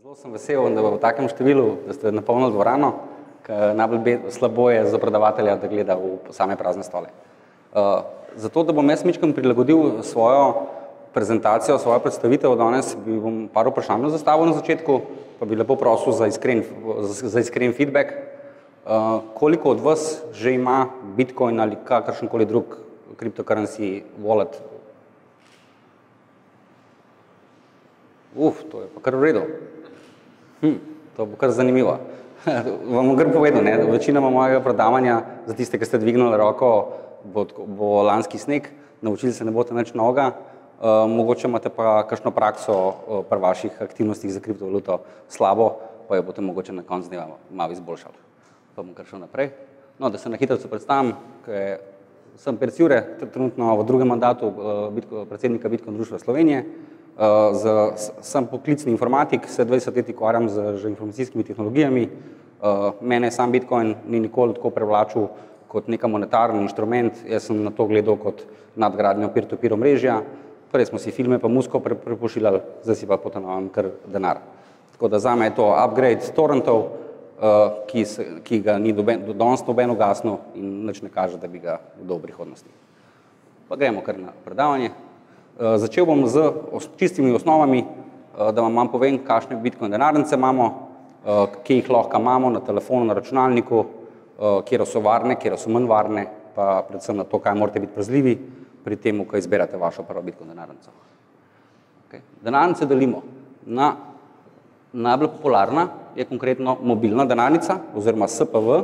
Zelo sem vesel, da v takem številu, da ste napolnili dvorano, ker najbolj slabo je za predavatelja, da gleda v same prazne stole. Zato, da bom jaz mičkam prilagodil svojo prezentacijo, svojo predstavitev danes, bi bom par vprašanj zastavil na začetku, pa bi lepo prosil za iskren feedback. Koliko od vas že ima Bitcoin ali kakršenkoli drug cryptocurrency wallet? To je pa kar v redu. To bo kar zanimivo. Vam bom kar povedal, večinoma mojega predavanja, za tiste, ki ste dvignili roko, bo lanski sneg, naučili se ne boste nič novega, mogoče imate pa kakšno prakso pri vaših aktivnostih za kriptovaluto slabo, pa jo boste mogoče na koncu dneva malo izboljšali. Pa bom kar šel naprej. No, da se na hitro predstavim, sem Perc Jure, trenutno v drugem mandatu predsednika Bitcoin društva Slovenije. Sem poklicni informatik, se 20 let ukvarjam z informacijskimi tehnologijami. Mene sam Bitcoin ni nikoli tako privlačil kot neka monetarni inštrument. Jaz sem na to gledal kot nadgradnjo peer-to-peer omrežja. Prej smo si filme pa muziko prepošiljali, zdaj si pa potem kar denar. Tako da zame je to upgrade torrentov, ki ga ni danes noben ugasnil in nič ne kaže, da bi ga kdo v prihodnosti. Pa gremo kar na predavanje. Začel bom z čistimi osnovami, da vam povem, kakšne Bitcoin denarnice imamo, kje jih lahko imamo na telefonu, na računalniku, kjer so varne, kjer so manj varne, pa predvsem na to, kaj morate biti pazljivi pri tem, ko izberate vašo prvo Bitcoin denarnico. Denarnice delimo na najbolj popularna je konkretno mobilna denarnica oziroma SPV.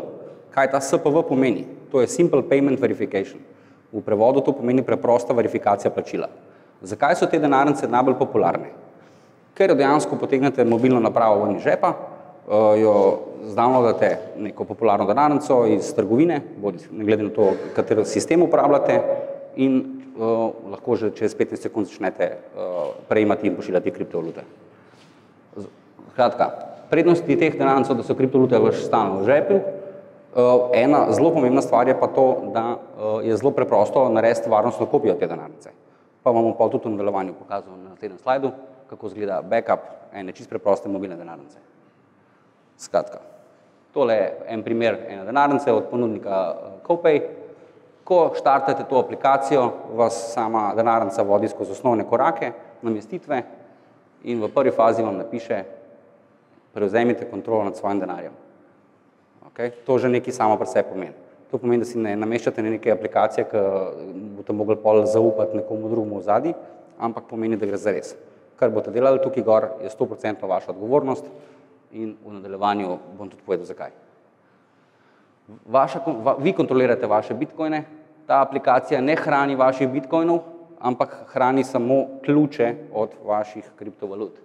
Kaj ta SPV pomeni? To je Simple Payment Verification. V prevodu to pomeni preprosta verifikacija plačila. Zakaj so te denarnice najbolj popularne? Ker dejansko potegnete mobilno napravo ven iz žepa, jo downloadate neko popularno denarnico iz trgovine, ne glede na to, katero sistem uporabljate, in lahko že čez 15 sekund začnete prejemati in pošiljati kriptovalute. Skratka, prednosti teh denarnic so, da so kriptovalute stalno v žepu. Ena zelo pomembna stvar je pa to, da je zelo preprosto narediti varnostno kopijo te denarnice. Pa vam bom pa tudi v nadaljevanju pokazal na naslednjem slajdu, kako izgleda backup ene čisto preproste mobilne denarnice. Skratka, tole je en primer ene denarnice od ponudnika Copay. Ko štartate to aplikacijo, vas sama denarnica vodi skozi osnovne korake, namestitve in v prvi fazi vam napiše: prevzemite kontrolo nad svojim denarjem. To že nekaj samo pri sebi pomeni. To pomeni, da si ne nameščate neke aplikacije, ki boste mogli pol zaupati nekomu drugemu v zadnji, ampak pomeni, da gre zares. Kar boste delali tukaj gor, je 100% vaša odgovornost in v nadaljevanju bom tudi povedal, zakaj. Vi kontrolirate vaše bitcoine, ta aplikacija ne hrani vaših bitcoinov, ampak hrani samo ključe od vaših kriptovalut.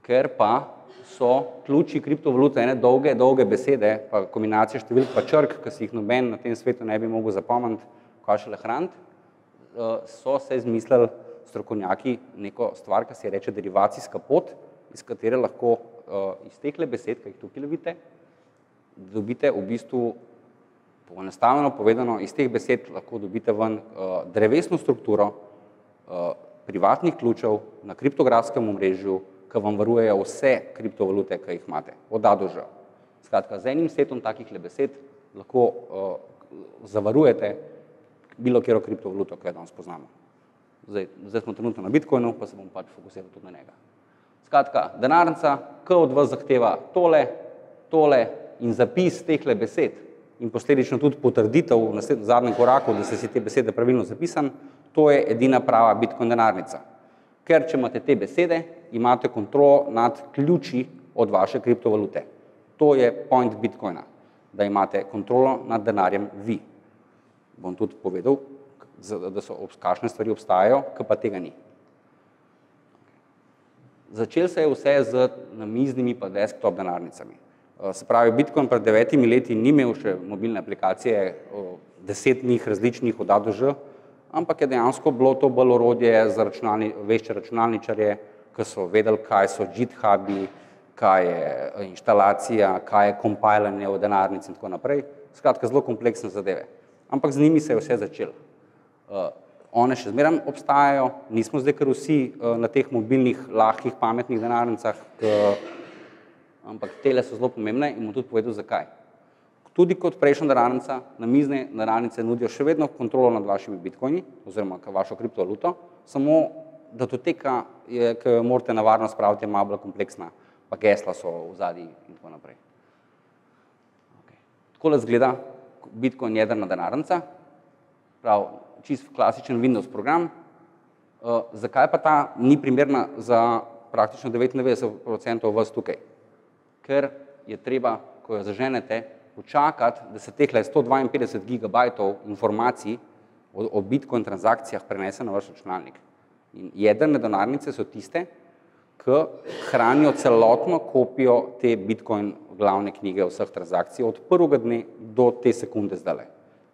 Ker pa so ključi kriptovalute ene dolge besede, pa kombinacije številk pa črk, ki si jih noben na tem svetu ne bi mogel zapomniti, kaj šele hraniti, so se izmislili strokovnjaki neko stvar, ki se reče derivacijska pot, iz katere lahko iz tehle besed, ki jih tukaj vidite, dobite v bistvu, poenostavljeno povedano, iz teh besed lahko dobite ven drevesno strukturo privatnih ključev na kriptografskem omrežju, ki vam varujejo vse kriptovalute, ki jih imate, od A do Ž. Skratka, z enim setom takih besed lahko zavarujete bilo katero kriptovaluto, ki jo danes poznamo. Zdaj smo trenutno na Bitcoinu, pa se bom pač fokusiral tudi na njega. Skratka, denarnica, ki od vas zahteva tole in zapis tehle besed in posledično tudi potrditev v zadnjem koraku, da ste si te besede pravilno zapisani, to je edina prava Bitcoin denarnica. Ker če imate te besede, imate kontrolo nad ključi od vaše kriptovalute. To je point Bitcoina, da imate kontrolo nad denarjem vi. Bom tudi povedal, da so kakšne stvari obstajajo, ki pa tega ni. Začelo se je vse z namiznimi pa desktop denarnicami. Se pravi, Bitcoin pred 9 leti ni imel še mobilne aplikacije, 10 njih različnih od A do Ž, ampak je dejansko bilo to bolj orodje za vešče računalničarje, ki so vedeli, kaj so GitHubi, kaj je inštalacija, kaj je kompilanje v denarnici in tako naprej. Skratka, zelo kompleksne zadeve. Ampak z njimi se je vse začelo. one še zmeraj obstajajo, nismo zdaj kar vsi na teh mobilnih, lahkih, pametnih denarnicah, ampak tele so zelo pomembne in bom tudi povedal, zakaj. Tudi kot prejšnja denarnica, namizne denarnice nudijo še vedno kontrolo nad vašimi bitcoini oziroma vašo kriptovaluto, samo datoteka, ki jo morate na varno spraviti, je malo bolj kompleksna, pa gesla so v zadnji in tako naprej. Takole izgleda Bitcoin jedrna denarnica, prav čist klasičen Windows program. Zakaj pa ta ni primerna za praktično 99% vas tukaj? Ker je treba, ko jo zaženete, počakati, da se tehle 152 gigabajtov informacij o Bitcoin transakcijah prenese na vaš računalnik. In jedrne denarnice so tiste, ki hranijo celotno kopijo te Bitcoin glavne knjige vseh transakcij od prvega dne do te sekunde zdajle.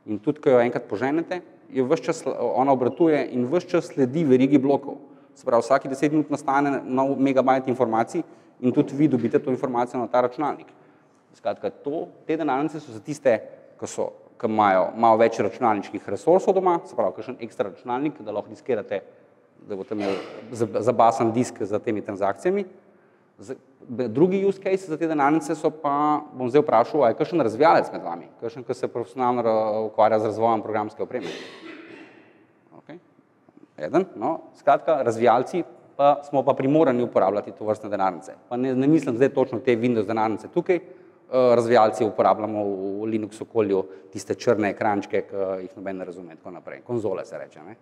In tudi, ko jo enkrat poženete, je ves čas, ona obratuje in ves čas sledi verigi blokov. Se pravi, vsaki 10 minut nastane nov megabajt informacij in tudi vi dobite to informacijo na ta računalnik. Skratka, te denarnice so za tiste, ki imajo malo več računalniških resursov doma, se pravi, kakšen ekstra računalnik, da lahko diskirate, da boste imeli zabasan disk za temi transakcijami. Drugi use case za te denarnice so pa, bom zdaj vprašal, a je kakšen razvijalec med vami, kakšen, ki se profesionalno ukvarja z razvojem programske opreme. Okay. Eden, no, skratka, razvijalci pa smo pa primorani uporabljati to vrstne denarnice. Pa ne mislim zdaj točno te Windows denarnice tukaj, razvijalci uporabljamo v Linux okolju tiste črne ekrančke, ki jih noben ne razume, tako naprej, konzole se reče. Ne?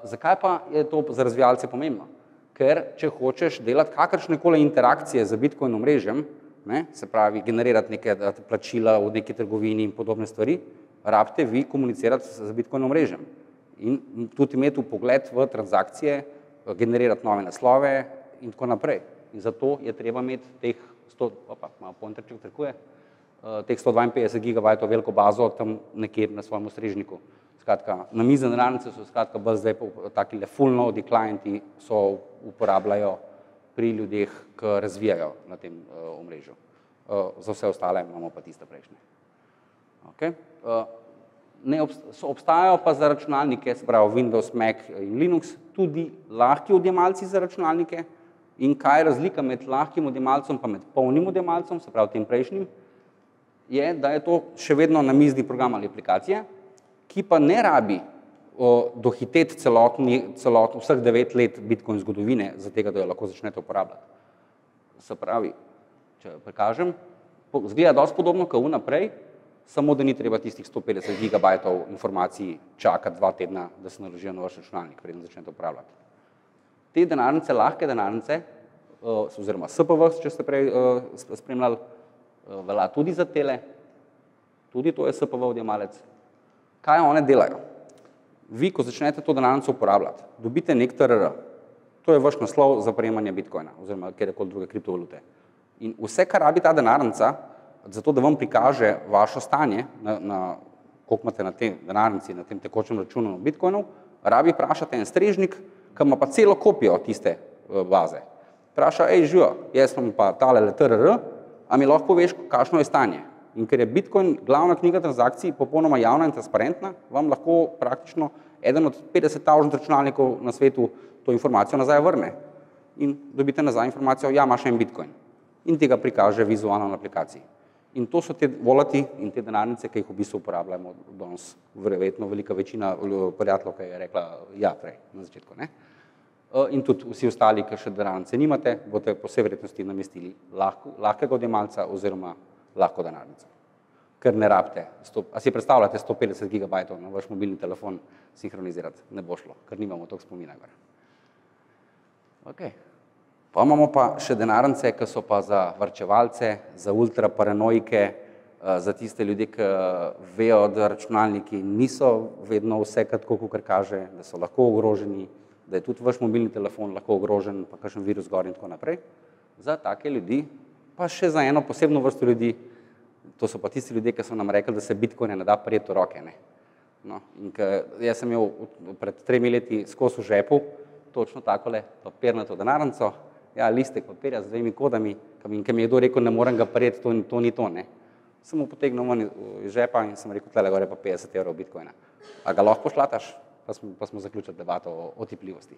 Zakaj pa je to za razvijalce pomembno? Ker če hočeš delati kakršnekoli interakcije z Bitcoin omrežjem, ne, se pravi generirati neke plačila v neki trgovini in podobne stvari, rabite vi komunicirati z Bitcoin omrežjem in tudi imeti vpogled v transakcije, generirati nove naslove in tako naprej. In zato je treba imeti teh 152 gigabajtov veliko bazo tam nekje na svojem strežniku. Skratka, namizne denarnice so skratka bolj zdaj takile full node klienti so uporabljajo pri ljudeh, ki razvijajo na tem omrežju. Za vse ostale imamo pa tiste prejšnje. Okay. Obstajajo pa za računalnike, se pravi Windows, Mac in Linux, tudi lahki odjemalci za računalnike. In kaj je razlika med lahkim odjemalcem pa med polnim odjemalcem, se pravi tem prejšnjim, je, da je to še vedno namizni program ali aplikacija, ki pa ne rabi dohiteti celotno vseh 9 let Bitcoin zgodovine, za tega, da jo lahko začnete uporabljati. Se pravi, če prikažem, izgleda dosti podobno kot vnaprej, samo da ni treba tistih 150 gigabajtov informacij čakati 2 tedna, da se naložijo na vaš računalnik, preden začnete uporabljati. Te denarnice, lahke denarnice, oziroma SPV, če ste prej spremljali, velja tudi za tele, tudi to je SPV odjemalec. Kaj one delajo? Vi, ko začnete to denarnico uporabljati, dobite nek TRR. To je vaš naslov za prejemanje Bitcoina oziroma kjerkoli druge kriptovalute. In vse, kar rabi ta denarnica, zato da vam prikaže vaše stanje, koliko imate na tej denarnici, na tem tekočem računu Bitcoinov, rabi vprašati en strežnik, ki ima pa celo kopijo tiste baze. Vpraša, živo, jaz imam pa tale TRR, a mi lahko poveš, kakšno je stanje. In ker je Bitcoin glavna knjiga transakcij popolnoma javna in transparentna, vam lahko praktično eden od 50.000 računalnikov na svetu to informacijo nazaj vrne. In dobite nazaj informacijo, ja, imaš en Bitcoin. In tega prikaže vizualno na aplikaciji. In to so te volati in te denarnice, ki jih v bistvu uporabljamo danes, verjetno velika večina prijateljev, ki je rekla ja prej na začetku. Ne? In tudi vsi ostali, ki še denarnice nimate, boste po vsej verjetnosti namestili lahkega odjemalca oziroma lahko denarnico. Ker ne rabite, a si predstavljate 150 gigabajtov na vaš mobilni telefon sinhronizirati, ne bo šlo, ker nimamo toliko spomina gore. Okay. Pa imamo pa še denarnice, ki so pa za varčevalce, za ultraparanoike, za tiste ljudi, ki vejo, da računalniki niso vedno vse tako, kot kaže, da so lahko ogroženi, da je tudi vaš mobilni telefon lahko ogrožen, pa kakšen virus gor in tako naprej. Za take ljudi, pa še za eno posebno vrsto ljudi, to so pa tisti ljudje, ki so nam rekli, da se Bitcoine ne da prijeti v roke. Ne? No, in jaz sem imel pred 3 leti skozi v žepu točno takole papirnato denarnico, ja, listek papirja z 2 kodami, in ki mi je kdo rekel, ne morem ga prijeti, to ni to. Ne? Sem mu potegnil ven iz žepa in sem rekel, tlele gore pa 50 € Bitcoina. A ga lahko pošlataš? pa smo zaključili debato o otipljivosti.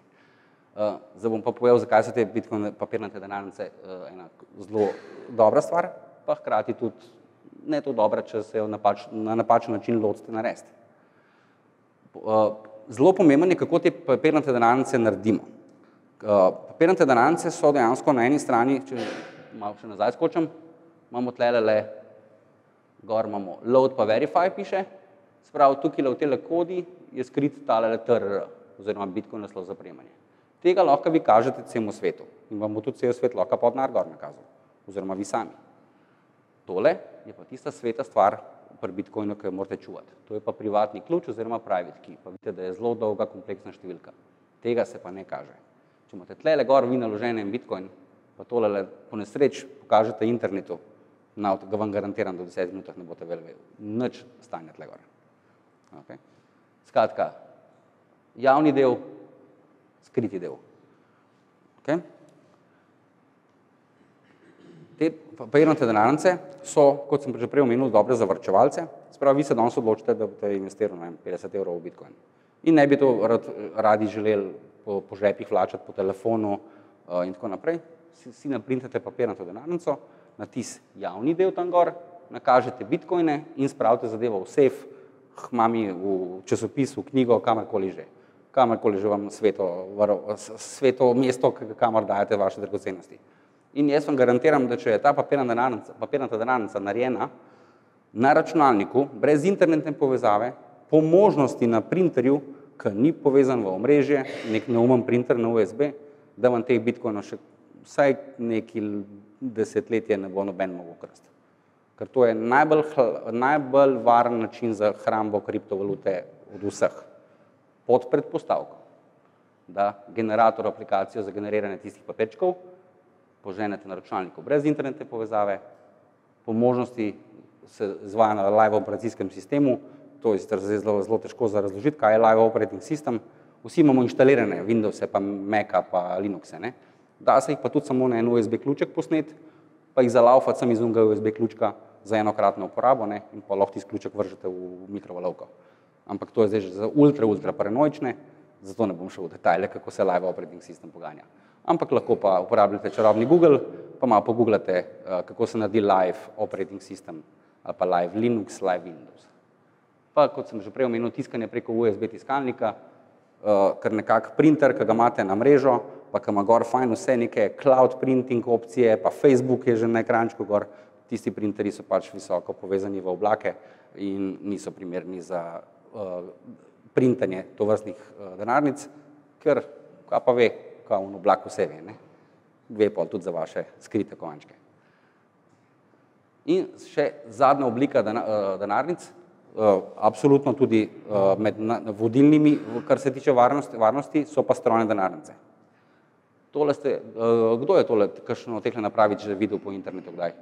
Zdaj bom pa povedal, zakaj so te Bitcoin papirnate denarnice ena zelo dobra stvar, pa hkrati tudi ne to dobra, če se jo na napačen način lotite narediti. Zelo pomembno je, kako te papirnate denarnice naredimo. Papirnate denarnice so dejansko na eni strani, če malo še nazaj skočim, imamo tlele gor imamo load pa verify piše, sprav tukaj v tele kodi je skrit tale TRR oziroma Bitcoin naslov za prejemanje. Tega lahko vi kažete celemu svetu in vam bo tudi cel svet lahko podnar gor nakazal, oziroma vi sami. Tole je pa tista sveta stvar pri Bitcoinu, ki jo morate čuvati. To je pa privatni ključ oziroma private key, pa vidite, da je zelo dolga kompleksna številka. Tega se pa ne kaže. Če imate tlele gor vi naložene in Bitcoin, pa tole po nesreč pokažete internetu, ga vam garantiram, da v 10 minutah ne boste vedeli nič stanja tle gor. Okay. Skratka, javni del, skriti del. Okay. Te papirnate denarnice so, kot sem že prej omenil, dobre zavarčevalce. Spravi, vi se danes odločite, da boste investirali 50 evrov v Bitcoin. In ne bi to radi želeli po žepih vlačati, po telefonu in tako naprej. Si naprintate papirnato denarnico, natis javni del tam gor, nakažete Bitcoine in spravite zadevo v sef, mami v časopis, v knjigo, kamorkoli že. Kamorkoli že vam sveto mesto, kamor dajete vaše dragocenosti. In jaz vam garantiram, da če je ta papirnata denarnica narejena na računalniku, brez internetne povezave, po možnosti na printerju, ki ni povezan v omrežje, nek neumen printer na USB, da vam teh Bitcoinov še vsaj neki desetletje ne bo noben mogel krasti. Ker to je najbolj varen način za hrambo kriptovalute od vseh. Pod predpostavko, da generator aplikacijo za generiranje tistih papirčkov poženete na računalniku brez internetne povezave, po možnosti se izvaja na live operacijskem sistemu, to je zelo težko za razložiti, kaj je live operating system. Vsi imamo inštalirane Windowse, pa Maca, pa Linuxe. Ne? Da se jih pa tudi samo na en USB ključek posnet, pa jih zalaufati sem iz unega USB ključka za enokratno uporabo, ne? In pa lahko tisti ključek vržete v mikrovalovko. Ampak to je zdaj že za ultra paranoične, zato ne bom šel v detajle, kako se live operating system poganja. Ampak lahko pa uporabljate čarobni Google, pa malo pogooglate, kako se naredi live operating system ali pa live Linux, live Windows. Pa, kot sem že prej omenil, tiskanje preko USB tiskalnika, ker nekak printer, ki ga imate na mrežo, pa ki ima gor fajn vse neke cloud printing opcije, pa Facebook je že na ekrančku gor, tisti printeri so pač visoko povezani v oblake in niso primerni za printanje tovrstnih denarnic, ker, kaj pa ve, kaj v oblak vse ve, ne? Ve pa tudi za vaše skrite kovančke. In še zadnja oblika denarnic, absolutno tudi med vodilnimi, kar se tiče varnosti, so pa strojne denarnice. Kdo je tole, kakšno tekle napraviti, že videl po internetu kdaj?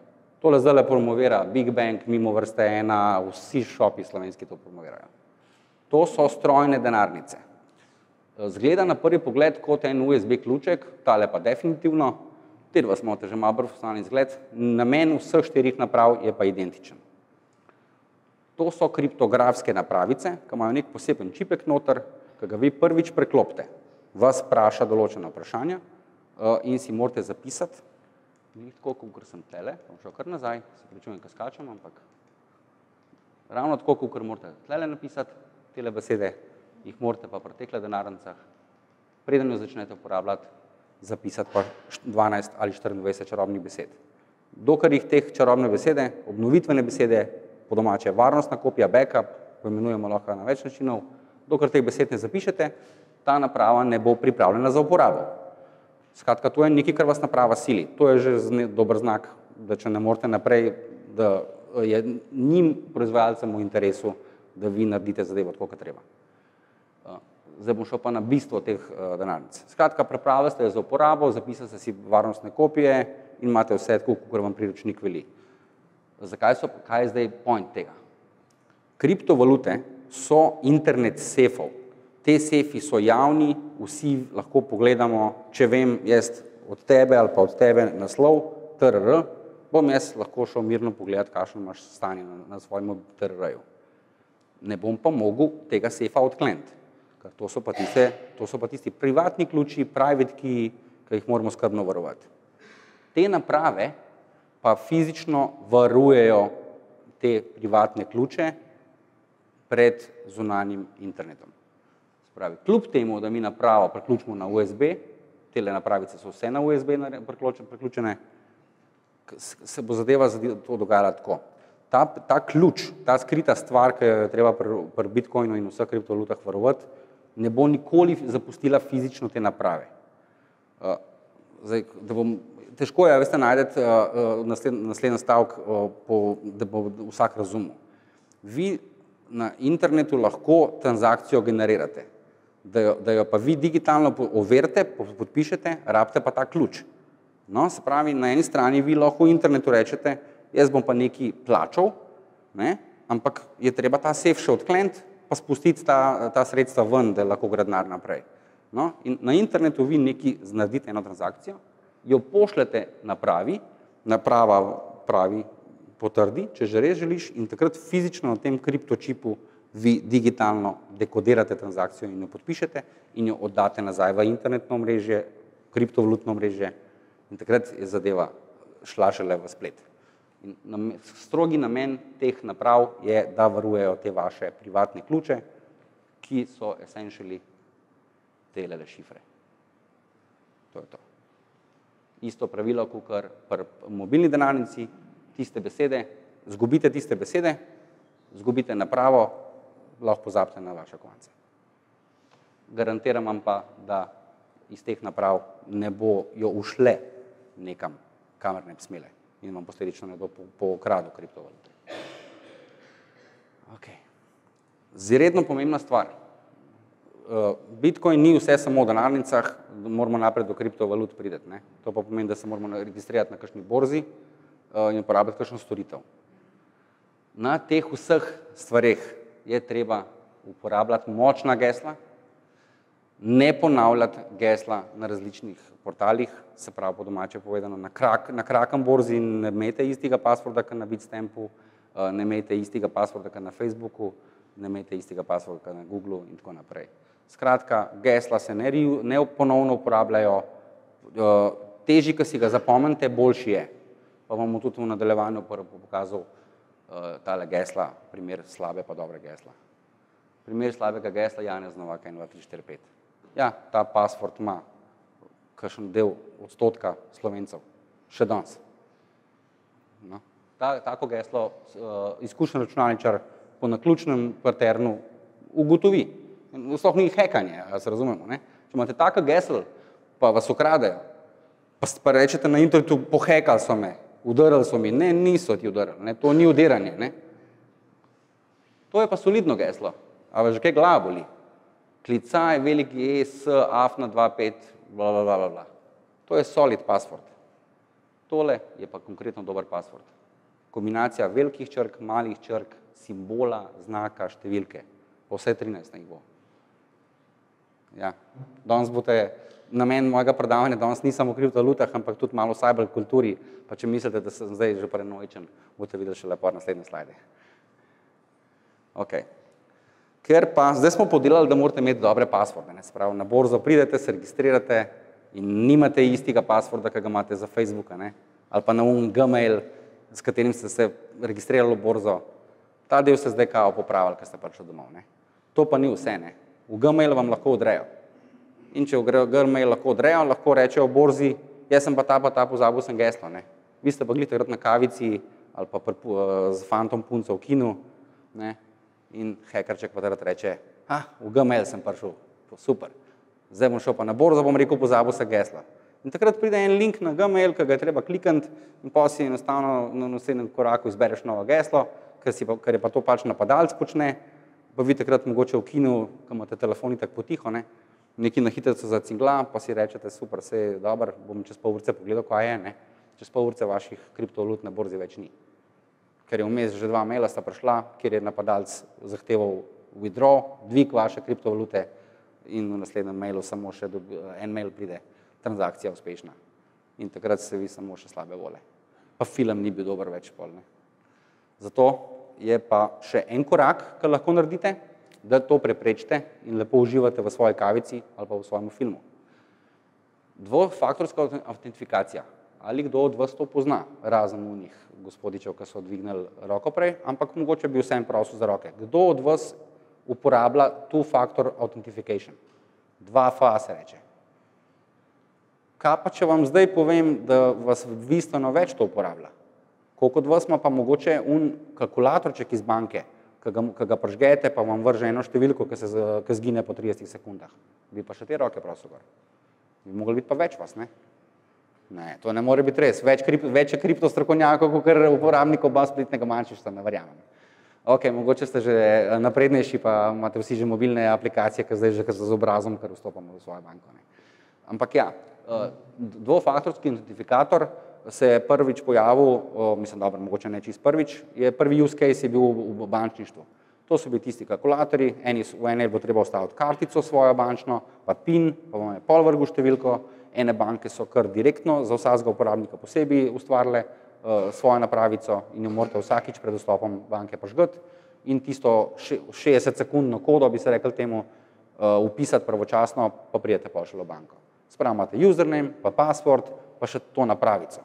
Tole zdaj promovira Big Bang, Mimo vrste 1, vsi šopi slovenski to promovirajo. To so strojne denarnice. Zgleda na prvi pogled kot en USB ključek, tale pa definitivno, te dva smo že malo profesionalni zgled, namen vseh 4 naprav je pa identičen. To so kriptografske napravice, ki imajo nek poseben čipek noter, ki ga vi prvič preklopite, vas vpraša določena vprašanja in si morate zapisati, ni tako, kot sem tele, bom šel kar nazaj, se pričujem, ko skačem, ampak ravno tako, kot morate tele napisati, tele besede, jih morate pa pri tekle denarnicah, preden jo začnete uporabljati, zapisati pa 12 ali 24 čarobnih besed. Dokler jih teh čarobne besede, obnovitvene besede, po domače varnostna kopija, backup, poimenujemo lahko na več načinov, dokler teh besed ne zapišete, ta naprava ne bo pripravljena za uporabo. Skratka, to je nekaj, kar vas naprava sili. To je že dober znak, da če ne morete naprej, da je njim proizvajalcem v interesu, da vi naredite zadevo tako, kot treba. Zdaj bom šel pa na bistvo teh denarnic. Skratka, pripravili ste za uporabo, zapisali ste si varnostne kopije in imate vse tako, kot vam priročnik veli. Kaj je zdaj point tega? Kriptovalute so internet sefov. Te sefi so javni, vsi lahko pogledamo, če vem jaz od tebe ali pa od tebe naslov, TRR, bom jaz lahko šel mirno pogledati, kakšno imaš stanje na svojem TRR-ju. Ne bom pa mogel tega sefa odkleniti. ker to so pa tisti privatni ključi, private key, ki jih moramo skrbno varovati. Te naprave pa fizično varujejo te privatne ključe pred zunanjim internetom. Spravi, kljub temu, da mi napravo priključimo na USB, tele napravice so vse na USB priključene, se bo zadeva to dogajala tako. Ta ključ, ta skrita stvar, ki jo je treba pri Bitcoinu in vseh kriptovalutah varovati, ne bo nikoli zapustila fizično te naprave. Zdaj, težko je, veste, najdete naslednji stavek, da bo vsak razumel. Vi na internetu lahko transakcijo generirate, da jo pa vi digitalno overite, podpišete, rabite pa ta ključ. No, se pravi, na eni strani vi lahko v internetu rečete, jaz bom pa nekaj plačal, ampak je treba ta sef še odkleniti, pa spustiti ta sredstva ven, da lahko gre denar naprej. No, in na internetu vi nekaj naredite eno transakcijo, jo pošljete napravi, naprava pravi potrdi, če že res želiš, in takrat fizično na tem kriptočipu vi digitalno dekodirate transakcijo in jo podpišete in jo oddate nazaj v internetno omrežje, kriptovalutno omrežje in takrat je zadeva šla šele v splet. In strogi namen teh naprav je, da varujejo te vaše privatne ključe, ki so essentially tele šifre. To je to. Isto pravilo, kakor pri mobilni denarnici, tiste besede, zgubite tiste besede, zgubite napravo, lahko pozabite na vaše kovance. Garantiram vam pa, da iz teh naprav ne bojo ušle nekam, kamor ne bi smele in vam posledično ne bo pokradu kriptovalute. Okay. Izredno pomembna stvar. Bitcoin ni vse samo v denarnicah, moramo naprej do kriptovalut priti. To pa pomeni, da se moramo registrirati na kakšni borzi in uporabljati kakšno storitev. Na teh vseh stvareh je treba uporabljati močna gesla, ne ponavljati gesla na različnih portalih, se pravi po domače povedano na Kraken borzi, ne imejte istega passworda, kot na Bitstampu, ne imejte istega passworda, kot na Facebooku, ne imejte istega passworda, kot na Googlu in tako naprej. Skratka, gesla se ne ponovno uporabljajo, težji, ko si ga zapomnite, boljši je. Pa vam bom tudi v nadaljevanju pokazal tale gesla, primer slabe pa dobre gesla. Primer slabega gesla Janez Novak 1, 2, 3, 4, 5. Ja, ta password ima kakšen del odstotka Slovencev, še danes. No. Tako geslo izkušen računalničar po naključnem paternu ugotovi. Sploh ni hekanje, se razumemo. Ne? Če imate tako gesel, pa vas ukradejo, pa rečete na internetu, pohekali so me, udarili so mi. Ne, niso ti udarili, ne? To ni udiranje. Ne? To je pa solidno geslo. A vas že kaj glava boli? Klicaj, veliki E, S, afna 2.5, bla, bla, bla, bla. To je solid password. Tole je pa konkretno dober password. Kombinacija velikih črk, malih črk, simbola, znaka, številke. Po vse 13 jih bo. Ja. Danes boste, namen mojega predavanja danes ni samo o kriptovalutah, ampak tudi malo o cyberkulturi, pa če mislite, da sem zdaj že paranoičen, boste videli še lepo naslednje slajde. Okay. Ker pa, zdaj smo podelali, da morate imeti dobre passworde. Sprav, na borzo pridete, se registrirate in nimate istega passworda, ki ga imate za Facebooka, ne? Ali pa na Gmail, s katerim ste se registrirali v borzo. Ta del se zdaj kao popravili, ker ste prišli domov. Ne? To pa ni vse. Ne? V Gmail vam lahko odrejo. In če v Gmail lahko odrejo, lahko rečejo v borzi, jaz sem pa ta pozabil sem geslo. Ne? Vi ste pa glih takrat na kavici ali pa z fantom punco v kinu, ne? In hekerček pa takrat reče, v Gmail sem prišel, super. Zdaj bom šel pa na borzo, bom rekel, pozabil sem gesla. In takrat pride en link na Gmail, ki ga je treba klikniti in pa si enostavno na naslednjem koraku izbereš novo geslo, ker je pa to pač napadalec počne, pa vi takrat mogoče v kinu, ko imate telefon tako potiho, ne, nekaj na hitrico zacingla, pa si rečete, super, vse je dobro, bom čez pol urce pogledal, kaj je, ne. Čez pol urce vaših kriptovalut na borzi več ni. Ker je vmes že 2 maila sta prišla, kjer je napadalec zahteval withdraw, dvig vaše kriptovalute in v naslednjem mailu samo še en mail pride, transakcija uspešna. In takrat se vi samo še slabe vole. Pa film ni bil dober več pol, ne. Zato je pa še en korak, ki lahko naredite, da to preprečite in lepo uživate v svoji kavici ali pa v svojem filmu. Dvofaktorska autentifikacija. Ali kdo od vas to pozna, razen unih gospodičev, ki so dvignili roko prej, ampak mogoče bi vsem prosil za roke. Kdo od vas uporablja two-factor authentication? 2FA se reče. Kaj pa, če vam zdaj povem, da vas bistveno več to uporablja? Koliko od vas ima pa mogoče kalkulatorček iz banke, ki ga prižgete, pa vam vrže eno številko, ki zgine po 30 sekundah. Bi pa še te roke prosil gor. Bi mogli biti pa več vas, ne? Ne, to ne more biti res. Več je kriptostrokovnjakov, kot uporabnikov baz spletnega bančništva, ne verjamem. Ok, mogoče ste že naprednejši, pa imate vsi že mobilne aplikacije, ki zdaj že z obrazom, ker vstopamo v svojo banko. Ne. Ampak ja, dvofaktorski identifikator se je prvič pojavil, mislim, dobro, mogoče ne čist prvič, prvi use case je bil v bančništvu. To so bili tisti kalkulatorji, v eni bo treba vstaviti kartico svojo bančno, pa PIN, pa bomo pol vrgu številko. Ene banke so kar direktno za vsakega uporabnika posebej ustvarile svojo napravico in jo morate vsakič pred vstopom banke prižgati in tisto 60-sekundno kodo, bi se rekli temu, upisati pravočasno, pa pridete pa šele v banko. Sprav imate username, pa password, pa še to napravico.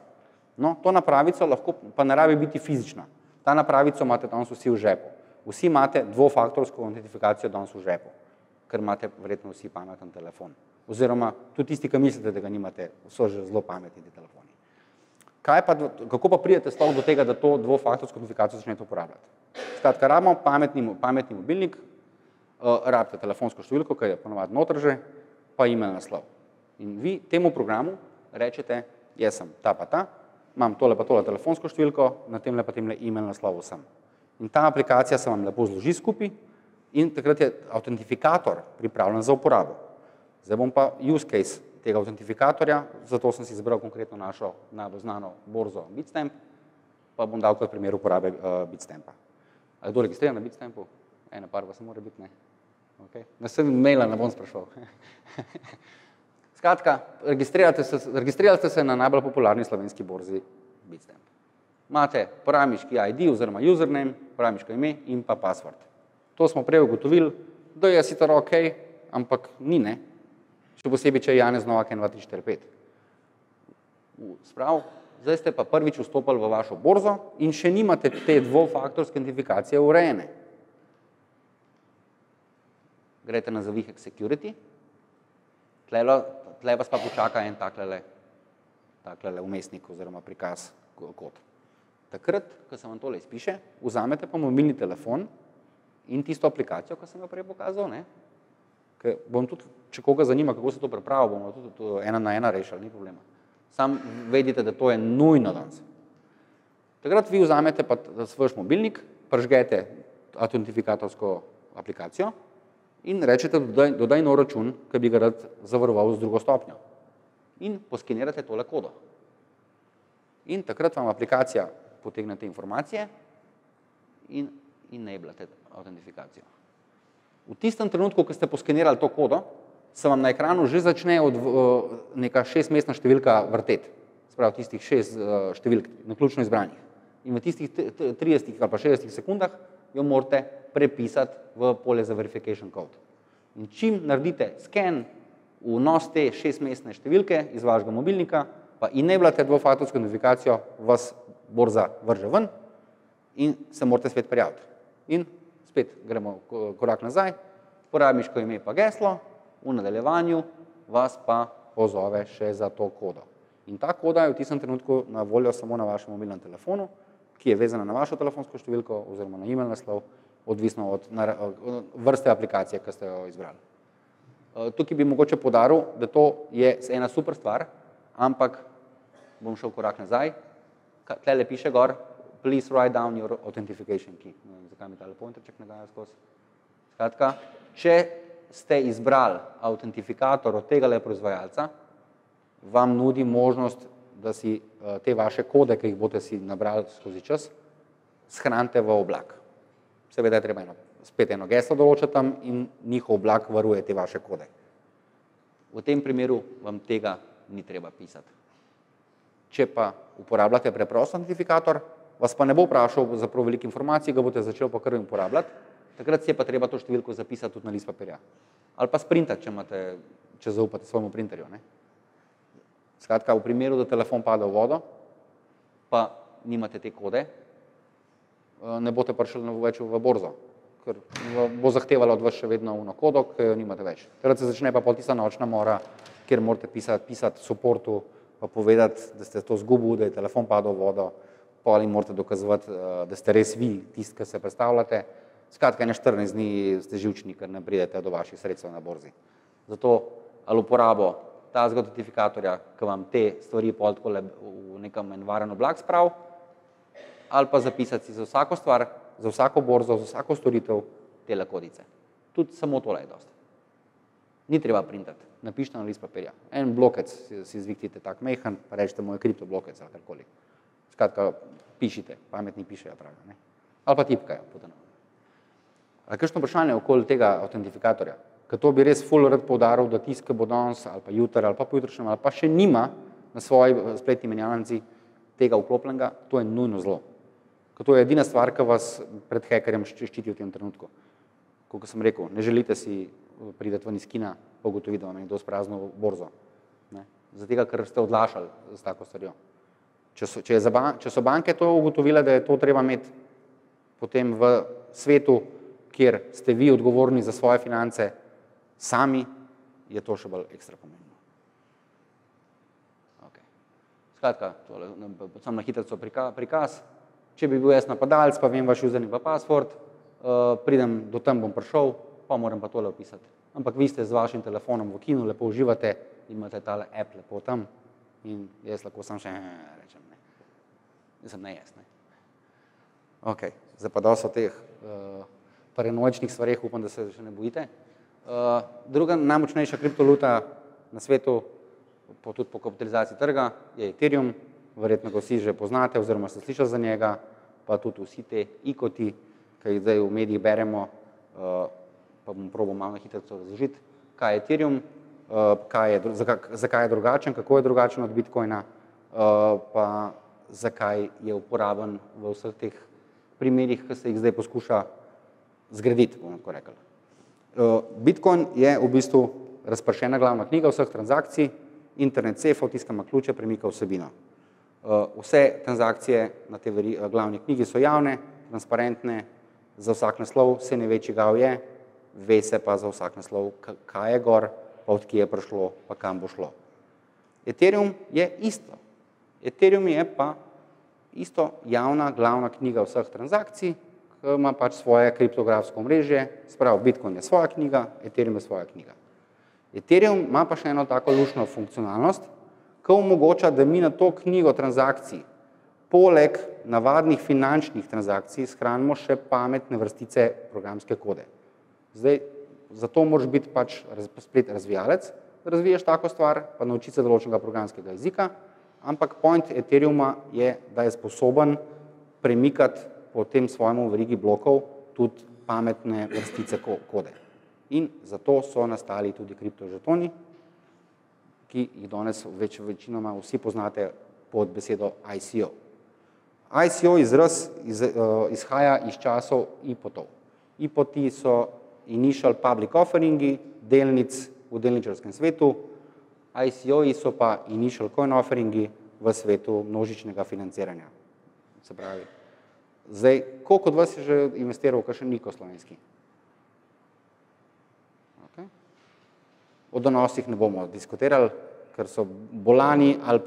No, to napravico lahko pa ne rabi biti fizična. Ta napravico imate danes vsi v žepu. Vsi imate dvofaktorsko identifikacijo danes v žepu, ker imate verjetno vsi pameten telefon. Oziroma, tudi tisti, ki mislite, da ga nimate, so že zelo pametni telefoni. Kako pa pridete sploh do tega, da to dvofaktorsko identifikacijo začnete uporabljati? Skratka, rabimo pametni mobilnik, rabite telefonsko številko, ki je ponovadi noter že, pa email naslov. In vi temu programu rečete, jaz sem ta pa ta, imam tole pa tole telefonsko številko, na temle pa temle email naslovu sem. In ta aplikacija se vam lepo zloži skupaj in takrat je autentifikator pripravljen za uporabo. Zdaj bom pa use case tega autentifikatorja, zato sem si izbral konkretno našo najbolj znano borzo Bitstamp, pa bom dal kot primer uporabe Bitstampa. Ali kdo registrira na Bitstampu? Ene par vas mora biti, ne? Okay. Na vsem maila ne bom sprašal. Skratka, registrirali ste se na najbolj popularni slovenski borzi Bitstamp. Imate uporabniški ID oziroma username, uporabniško ime in pa password. To smo prej ugotovili, da je sicer ok, ampak ni, ne? Še posebej, če je Janez Novak 1, 2, 3, 4, 5. Sprav, zdaj ste pa prvič vstopili v vašo borzo in še nimate te dvofaktorske identifikacije urejene. Greste na zavihek security, tle vas pa počaka en taklele umestnik oziroma prikaz kod. Takrat, ko se vam tole izpiše, vzamete pa mobilni telefon in tisto aplikacijo, ko sem ga prej pokazal, ne? Ker bom tudi, če koga zanima, kako se to pripravo, bomo tudi to 1 na 1 rešili, ni problema. Sam vedite, da to je nujno danes. Takrat vi vzamete pa svoj mobilnik, prižgete autentifikatorsko aplikacijo in rečete, dodaj nov račun, ki bi ga rad zavaroval z drugo stopnjo. In poskenirate tole kodo. In takrat vam aplikacija potegne te informacije in enablate autentifikacijo. V tistem trenutku, ko ste poskenirali to kodo, se vam na ekranu že začne neka 6-mestna številka vrteti. Sprav tistih 6 številk, naključno izbranih. In v tistih 30 ali pa 60 sekundah jo morate prepisati v polje za verification code. In čim naredite sken, vnos te 6-mestne številke iz vašega mobilnika, pa enablate dvofaktorsko identifikacijo, vas borza vrže ven in se morate spet prijaviti. In spet gremo korak nazaj, uporabniško ime pa geslo, v nadaljevanju vas pa pozove še za to kodo. In ta koda je v tistem trenutku na voljo samo na vašem mobilnem telefonu, ki je vezana na vašo telefonsko številko oziroma na email naslov, odvisno od vrste aplikacije, ki ste jo izbrali. Tukaj bi mogoče poudaril, da to je ena super stvar, ampak bom šel korak nazaj, tlele piše gor, please write down your authentication key. Ne vem, zakaj mi tale pointerček ne daje skozi. Skratka, če ste izbrali autentifikator od tegale proizvajalca, vam nudi možnost, da si te vaše kode, ki jih boste si nabrali skozi čas, shranite v oblak. Seveda je treba spet eno geslo določiti tam in njihov oblak varuje te vaše kode. V tem primeru vam tega ni treba pisati. Če pa uporabljate preprost identifikator, vas pa ne bo vprašal za prav veliko informacij, ga boste začeli pa kar uporabljati Takrat si je pa treba to številko zapisati tudi na list papirja. Ali pa sprintati, če zaupate svojemu printerju. Ne? Skratka, v primeru, da telefon pada v vodo, pa nimate te kode, ne boste prišli več v borzo, ker bo zahtevalo od vas še vedno uno kodo, ki jo nimate več. Takrat se začne pa pol tista nočna mora, kjer morate pisati supportu, pa povedati, da ste to zgubil, da je telefon padel v vodo, pol in morate dokazovati, da ste res vi tisti, ki se predstavljate. Skratka, 14 dni ste živčni, ker ne pridete do vaših sredstev na borzi. Zato ali uporabo tazga identifikatorja, ki vam te stvari pol tako v nekem varen oblak sprav, ali pa zapisati si za vsako stvar, za vsako borzo, za vsako storitev tele kodice. Tudi samo tole je dosti. Ni treba printati, napišite na list papirja. En blokec si zvihtite tak mejhan, pa rečete moj kripto blokec ali karkoli. Skratka, pišite, pametni pišejo pravijo, ne? Ali pa tipkajo. Ali kakšno vprašanje okoli tega autentifikatorja? Ker to bi res ful rad poudaril, da tisti, ki bo danes ali pa jutri ali pa pojutrišnjem ali pa še nima na svoji spletni menjalnici tega vklopljenega, to je nujno zlo. Ker to je edina stvar, ki vas pred hekerjem ščiti v tem trenutku. Kot sem rekel, ne želite si prideti ven iz kina, pa ugotoviti, da vam je nekdo sprazno borzo. Ne? Zato tega, ker ste odlašali z tako stvarjo. Če so banke to ugotovile, da je to treba imeti potem v svetu, kjer ste vi odgovorni za svoje finance, sami, je to še bolj ekstra pomembno. Okay. Skratka, sam na hitrico prikaz. Če bi bil jaz napadalec, pa vem vaš username pa password, pridem do tam, bom prišel, pa moram pa tole opisati. Ampak vi ste z vašim telefonom v kinu, lepo uživate, imate tale app lepo tam in jaz lahko sam še rečem, ne. Mislim, ne jaz, ne. Ok, zdaj pa dosti o teh paranoičnih stvareh, upam, da se še ne bojite. Druga najmočnejša kriptovaluta na svetu, tudi po kapitalizaciji trga, je Ethereum, verjetno ga vsi že poznate oziroma ste slišali za njega, pa tudi vsi te ikoti, ki jih zdaj v medijih beremo, pa bom probal malo na hitro razložiti, kaj je Ethereum, zakaj je drugačen, kako je drugačen od Bitcoina, pa zakaj je uporaben v vseh teh primerih, ki se jih zdaj poskuša zgraditi, bomo tako rekli. Bitcoin je v bistvu razpršena glavna knjiga vseh transakcij, internet sefov, tiskama ključe, premika vsebino. Vse transakcije na tej glavni knjigi so javne, transparentne, za vsak naslov se ne ve, čigav je, ve se pa za vsak naslov, kaj je gor, pa od kje je prišlo, pa kam bo šlo. Ethereum je isto. Ethereum je pa isto javna glavna knjiga vseh transakcij, ki ima pač svoje kriptografsko omrežje, sprav Bitcoin je svoja knjiga, Ethereum je svoja knjiga. Ethereum ima pa še eno tako luštno funkcionalnost, ki omogoča, da mi na to knjigo transakcij, poleg navadnih finančnih transakcij, shranimo še pametne vrstice programske kode. Zdaj, zato moraš biti pač splet razvijalec, da razviješ tako stvar, pa naučiti se določenega programskega jezika, ampak point Ethereuma je, da je sposoben premikati po tem svojemu verigi blokov tudi pametne vrstice kode. In zato so nastali tudi kriptožetoni, ki jih danes večinoma vsi poznate pod besedo ICO. ICO izraz izhaja iz časov IPO-tov. IPO-ti so Initial Public Offeringi, delnic v delničarskem svetu, ICO-ji so pa Initial Coin Offeringi v svetu množičnega financiranja. Se pravi, zdaj, koliko od vas je že investiral v kakšen Niko slovenski? Okay. O donosih ne bomo diskutirali, ker so bolani ali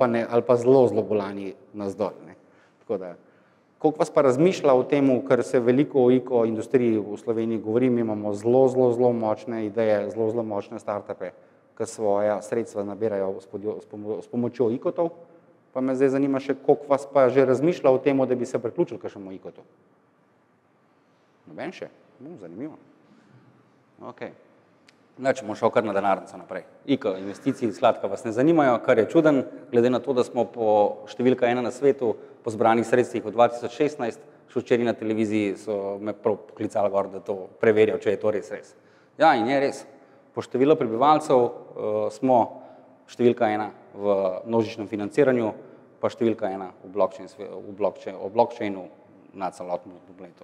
pa zelo bolani navzdol. Tako da, koliko vas pa razmišlja o tem, ker se veliko o ICO industriji v Sloveniji govori, mi imamo zelo močne ideje, zelo močne startupe, ki svoja sredstva nabirajo s pomočjo ICO-tov, pa me zdaj zanima še, koliko vas pa že razmišlja o tem, da bi se priključili kakšnemu ICO-tu. Noben še? Zanimivo. Ok. Če bomo šel kar na denarnico naprej. ICO, investiciji, sladka vas ne zanimajo, kar je čuden, glede na to, da smo po številka 1 na svetu, po zbranih sredstvih v 2016, še včeraj na televiziji so me poklicali gor, da to preverijo, če je to res. Ja, in je res. Po številu prebivalcev smo številka 1 v množičnem financiranju, pa številka 1 v blockchainu na celotnem planetu.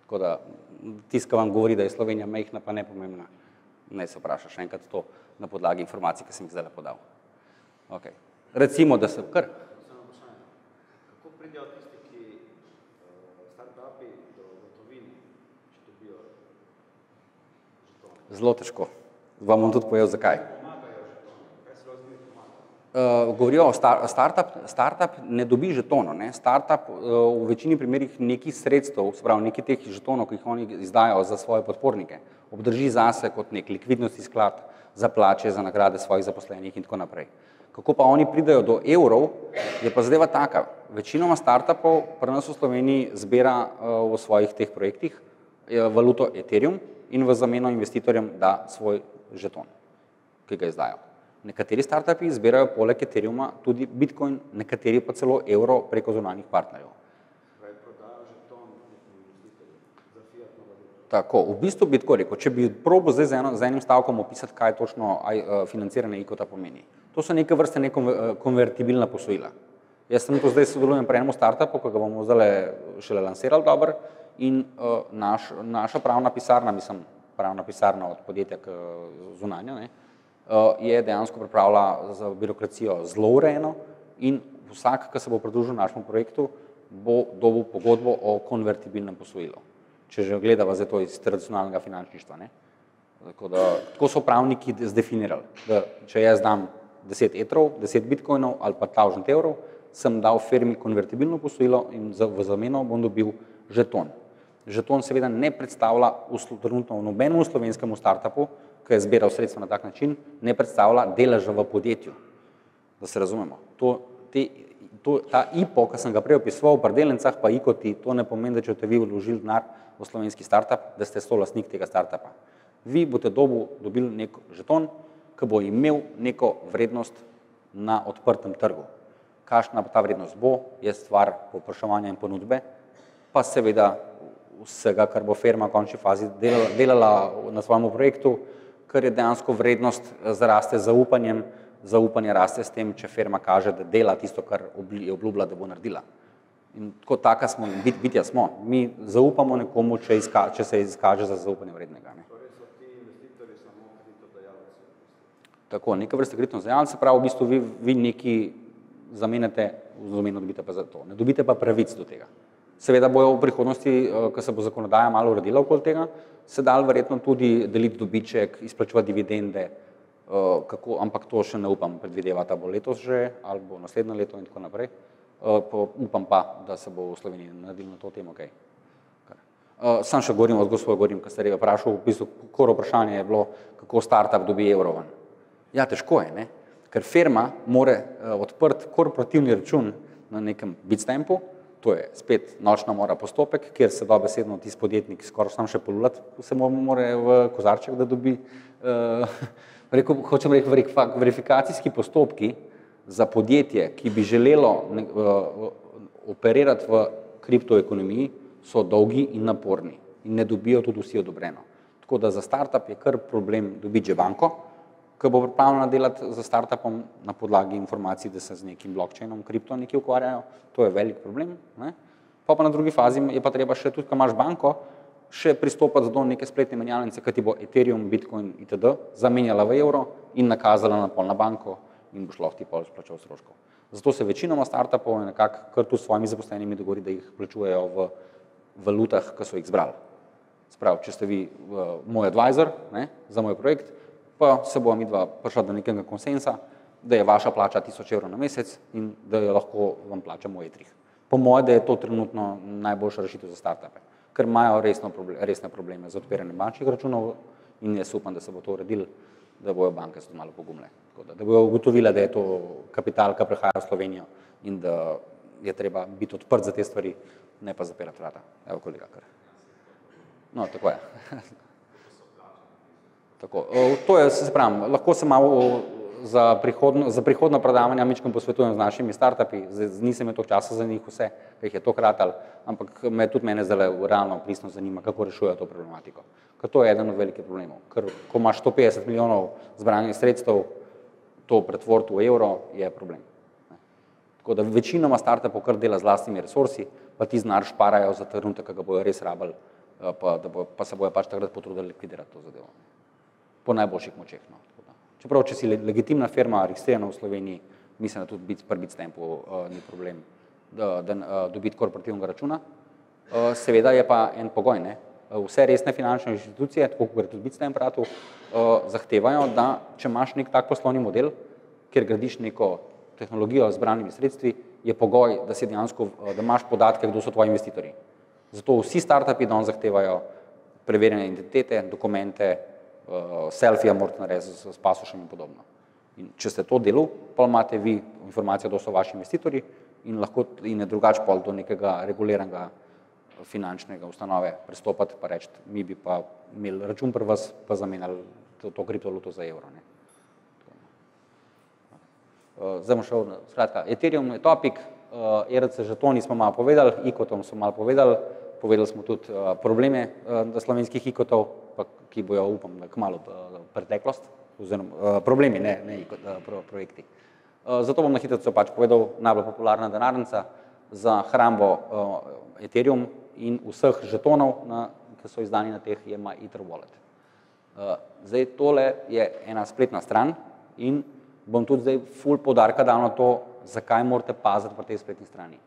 Tako da tiska vam govori, da je Slovenija majhna pa nepomembna, ne se vpraša še enkrat to na podlagi informacij, ki sem jih zdaj podal. Okay. Recimo, da se kar. Kako pridejo tisti, ki startupi do gotovine, če dobijo žetone? Zelo težko. Vam bom tudi povedal, zakaj. Pomagajo žetone, kaj se lahko pomaga? Govorijo o startup ne dobi žetonov, ne? Startup v večini primerih nekih sredstev, se pravi nekih teh žetonov, ki jih oni izdajo za svoje podpornike, obdrži zase kot nek likvidnostni sklad za plače, za nagrade svojih zaposlenih in tako naprej. Kako pa oni pridejo do evrov, je pa zadeva taka. Večinoma startupov pri nas v Sloveniji zbira v svojih teh projektih valuto Ethereum in v zameno investitorjem da svoj žeton, ki ga izdajo. Nekateri startupi zbirajo poleg Ethereuma tudi Bitcoin, nekateri pa celo evro preko zunanjih partnerjev. Pravi, prodajo žeton nekim investitorjem za fiatno valuto. Tako, v bistvu bi tako rekel, če bi probil zdaj z enim stavkom opisati, kaj točno financiranje ICO-ta pomeni. To so neke vrste konvertibilna posojila. Jaz sem to zdaj sodelujem pri enem startupu, ki ga bomo zdaj šele lansirali dobro in naša pravna pisarna, mislim, pravna pisarna od podjetja zunanja, ne, je dejansko pripravila za birokracijo zelo urejeno in vsak, ki se bo pridružil našemu projektu, bo dobil pogodbo o konvertibilnem posojilu. Če že gledava zdaj to iz tradicionalnega finančništva. Ne. Tako so pravniki zdefinirali, da če jaz dam 10 etrov, 10 bitcoinov ali pa 1000 evrov, sem dal firmi konvertibilno posojilo in v zameno bom dobil žeton. Žeton seveda ne predstavlja trenutno v nobenemu slovenskemu startupu, ki je zbiral sredstva na tak način, ne predstavlja deleža v podjetju. Da se razumemo. Ta IPO, ki sem ga prej opisoval pri delnicah, pa ICO-ti, to ne pomeni, da če boste vi vložili denar v slovenski startup, da ste solastnik tega startupa. Vi boste dobili nek žeton, ki bo imel neko vrednost na odprtem trgu. Kakšna ta vrednost bo, je stvar povpraševanja in ponudbe, pa seveda vsega, kar bo firma v končni fazi delala na svojem projektu, ker je dejansko vrednost zaraste z zaupanjem, zaupanje raste s tem, če firma kaže, da dela tisto, kar je obljubila, da bo naredila. In tako taka smo, bitja smo. Mi zaupamo nekomu, če se izkaže za zaupanje vrednega. Ne. Torej so ti investitorji samo kreditodajalci. Tako, neka vrsta kreditodajalca, prav v bistvu vi neki zamenjate, v zameno dobite pa za to. Ne dobite pa pravic do tega. Seveda bojo v prihodnosti, ko se bo zakonodaja malo uredila okoli tega, se dal verjetno tudi deliti dobiček, izplačevati dividende, ampak to še ne upam, predvidevata bo letos že, ali bo naslednje leto in tako naprej. Upam pa, da se bo v Sloveniji naredilo na to temo kaj. Sam še govorim od gospoda Gorim, ki ste ga vprašal, v bistvu kor vprašanje je bilo, kako startup dobi evro ven. Ja, težko je, ne? Ker firma more odprt korporativni račun na nekem Bitstampu. To je spet nočna mora postopek, kjer se dobesedno tisti podjetnik skoraj sam še polulati, se more v kozarček, da dobi. Hočem reči, verifikacijski postopki za podjetje, ki bi želelo operirati v kriptoekonomiji, so dolgi in naporni in ne dobijo tudi vsi odobreno. Tako da za startup je kar problem dobiti že banko, ki bo pripravljena delati za startupom na podlagi informacij, da se z nekim blockchainom, kripto nekaj ukvarjajo, to je velik problem. Ne? Pa na drugi fazi je pa treba še tudi, ko imaš banko, še pristopati do neke spletne menjalnice, ki ti bo Ethereum, Bitcoin itd. Zamenjala v evro in nakazala na pol na banko in boš lahko ti pol splačal stroškov. Zato se večinoma startupov nekako kar tu s svojimi zaposlenimi dogovori, da jih plačujejo v valutah, ki so jih zbrali. Sprav, če ste vi moj advisor, ne, za moj projekt, pa se bova midva prišla do nekega konsensa, da je vaša plača 1000 evrov na mesec in da jo lahko vam plačamo v etrih. Po moje, da je to trenutno najboljša rešitev za startupe, ker imajo resne probleme z odpiranjem bančnih računov in jaz upam, da se bo to uredilo, da bojo banke se malo pogumile. Da bojo ugotovile, da je to kapital, ki prihaja v Slovenijo in da je treba biti odprt za te stvari, ne pa zapirati vrata. Evo, kolega kar. No, tako je. Tako. To je, se pravim, lahko se malo za prihodno predavanja mičkom posvetujem z našimi startupi, nisem imel toliko časa za njih vse, ki jih je to kratal, ampak tudi mene zdaj realno pristno zanima, kako rešujejo to problematiko. Ker to je eden od velikih problemov. Ker ko imaš 150 milijonov zbranih sredstev, to pretvoriti v evro je problem. Tako da večinoma startupov kar dela z lastnimi resursi, pa ti znar šparajo za trenutek, ki ga bojo res rabili pa se bojo pač takrat potrudili likvidirati to zadevo. Po najboljših močeh. No. Čeprav, če si legitimna firma, registrirana v Sloveniji, mislim, da tudi pri Bitstampu ni problem dobiti korporativnega računa. Seveda je pa en pogoj, ne? Vse resne finančne inštitucije, tako kot je tudi Bitstamp ratu, zahtevajo, da če imaš nek tak poslovni model, kjer gradiš neko tehnologijo z zbranimi sredstvi, je pogoj, da si dejansko, da imaš podatke, kdo so tvoji investitorji. Zato vsi startupi danes zahtevajo preverjene identitete, dokumente, selfija morate narediti s pasošem in podobno. In če ste to delu, pa imate vi informacijo, kdo so vaši investitorji in je drugače pol do nekega reguliranega finančnega ustanove pristopati pa reči, mi bi pa imeli račun pri vas, pa zamenjali to kriptovaluto za evro. Ne. Zdaj bomo šel, skratka, Ethereum je topik, ERC žetoni smo malo povedali, ICO-tom smo malo povedali smo tudi probleme slovenskih ICO-tov, ki bojo, upam, da kmalu preteklost, oziroma problemi, ne projekti. Zato bom na hitro pač povedal najbolj popularna denarnica za hrambo Ethereum in vseh žetonov, ki so izdani na teh, je MyEtherWallet. Zdaj, tole je ena spletna stran in bom tudi zdaj ful poudarka dal na to, zakaj morate paziti pri tej spletni strani.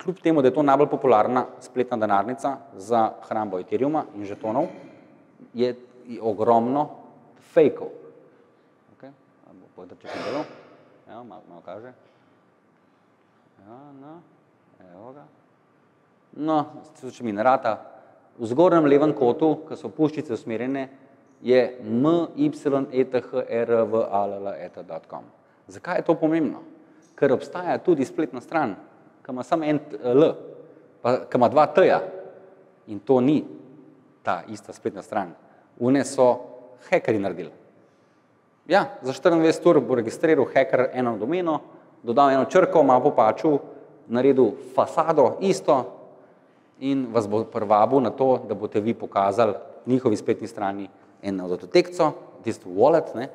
Kljub temu, da je to najbolj popularna spletna denarnica za hrambo Ethereuma in žetonov, je ogromno fejkov. Okay. Malo kaže. Evo ga. No, če mi ne rata, v zgornjem levem kotu, ki so puščice usmerjene, je myethervallet.com. Zakaj je to pomembno? Ker obstaja tudi spletna stran, ki ima samo en L, ki ima dva T-ja in to ni ta ista spletna stran. Une so hekeri naredili. Ja, za 24 ur bo registriral heker eno domeno, dodal eno črko, malo popačil, naredil fasado isto in vas bo privabil na to, da boste vi pokazali njihovi spletni strani eno datotekco, tisto wallet, ne,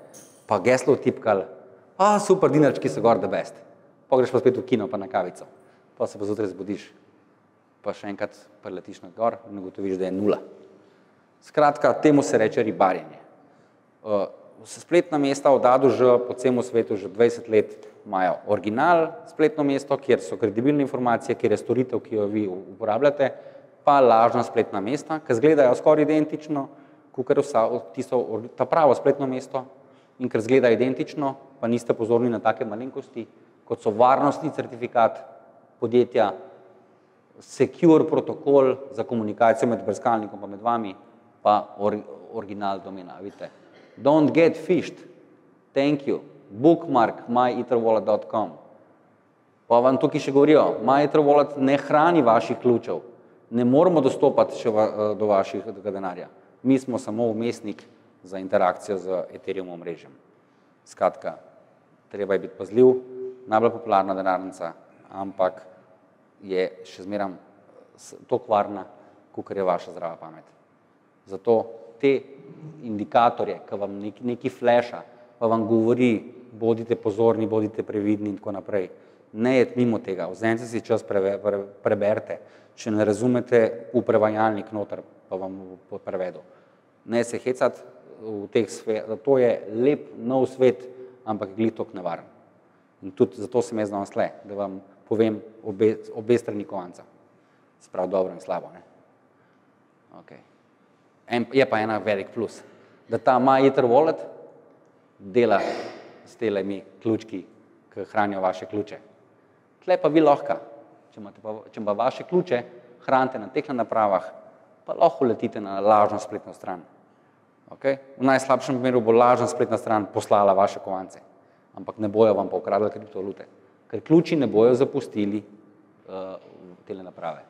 pa geslo vtipkali, super, dinarčki so gor the best. Pa greš pa spet v kino, pa na kavico. Pa se pa zjutraj zbudiš, pa še enkrat preletiš na gor in ugotoviš, da je 0. Skratka, temu se reče ribarjenje. Spletna mesta v Dadož po celem svetu že 20 let imajo original spletno mesto, kjer so kredibilne informacije, kjer je storitev, ki jo vi uporabljate, pa lažna spletna mesta, ki izgledajo skoraj identično, kakor ta pravo spletno mesto in ker izgleda identično, pa niste pozorni na take malenkosti, kot so varnostni certifikat podjetja, secure protokol za komunikacijo med brskalnikom pa med vami, pa original domena, vidite. Don't get fished, thank you, bookmark myetherwallet.com. Pa vam tukaj še govorijo, MyEtherWallet ne hrani vaših ključev, ne moramo dostopati še do vašega denarja. Mi smo samo vmesnik za interakcijo z Ethereum omrežjem. Skratka, treba je biti pazljiv, najbolj popularna denarnica, ampak je še zmeraj toliko varna, kakor je vaša zdrava pamet. Zato te indikatorje, ki vam neki flasha, pa vam govori, bodite pozorni, bodite previdni in tako naprej. Ne jeti mimo tega, vzemite si čas, preberite. Če ne razumete, v prevajalnik noter, pa vam bo prevedel. Ne se hecati v teh sferah, to je lep, nov svet, ampak glih toliko nevaren. In tudi zato sem jaz danes tle, da vam povem obe strani kovanca. Sprav dobro in slabo, ne? Okay. Je pa ena velik plus, da ta MyEtherWallet dela s telemi ključki, ki hranijo vaše ključe. Tle pa vi lahko, če pa vaše ključe hranite na teh napravah, pa lahko letite na lažno spletno stran. Okay? V najslabšem primeru bo lažna spletna stran poslala vaše kovance, ampak ne bojo vam pa ukradli kriptovalute, ker ključi ne bojo zapustili tele naprave.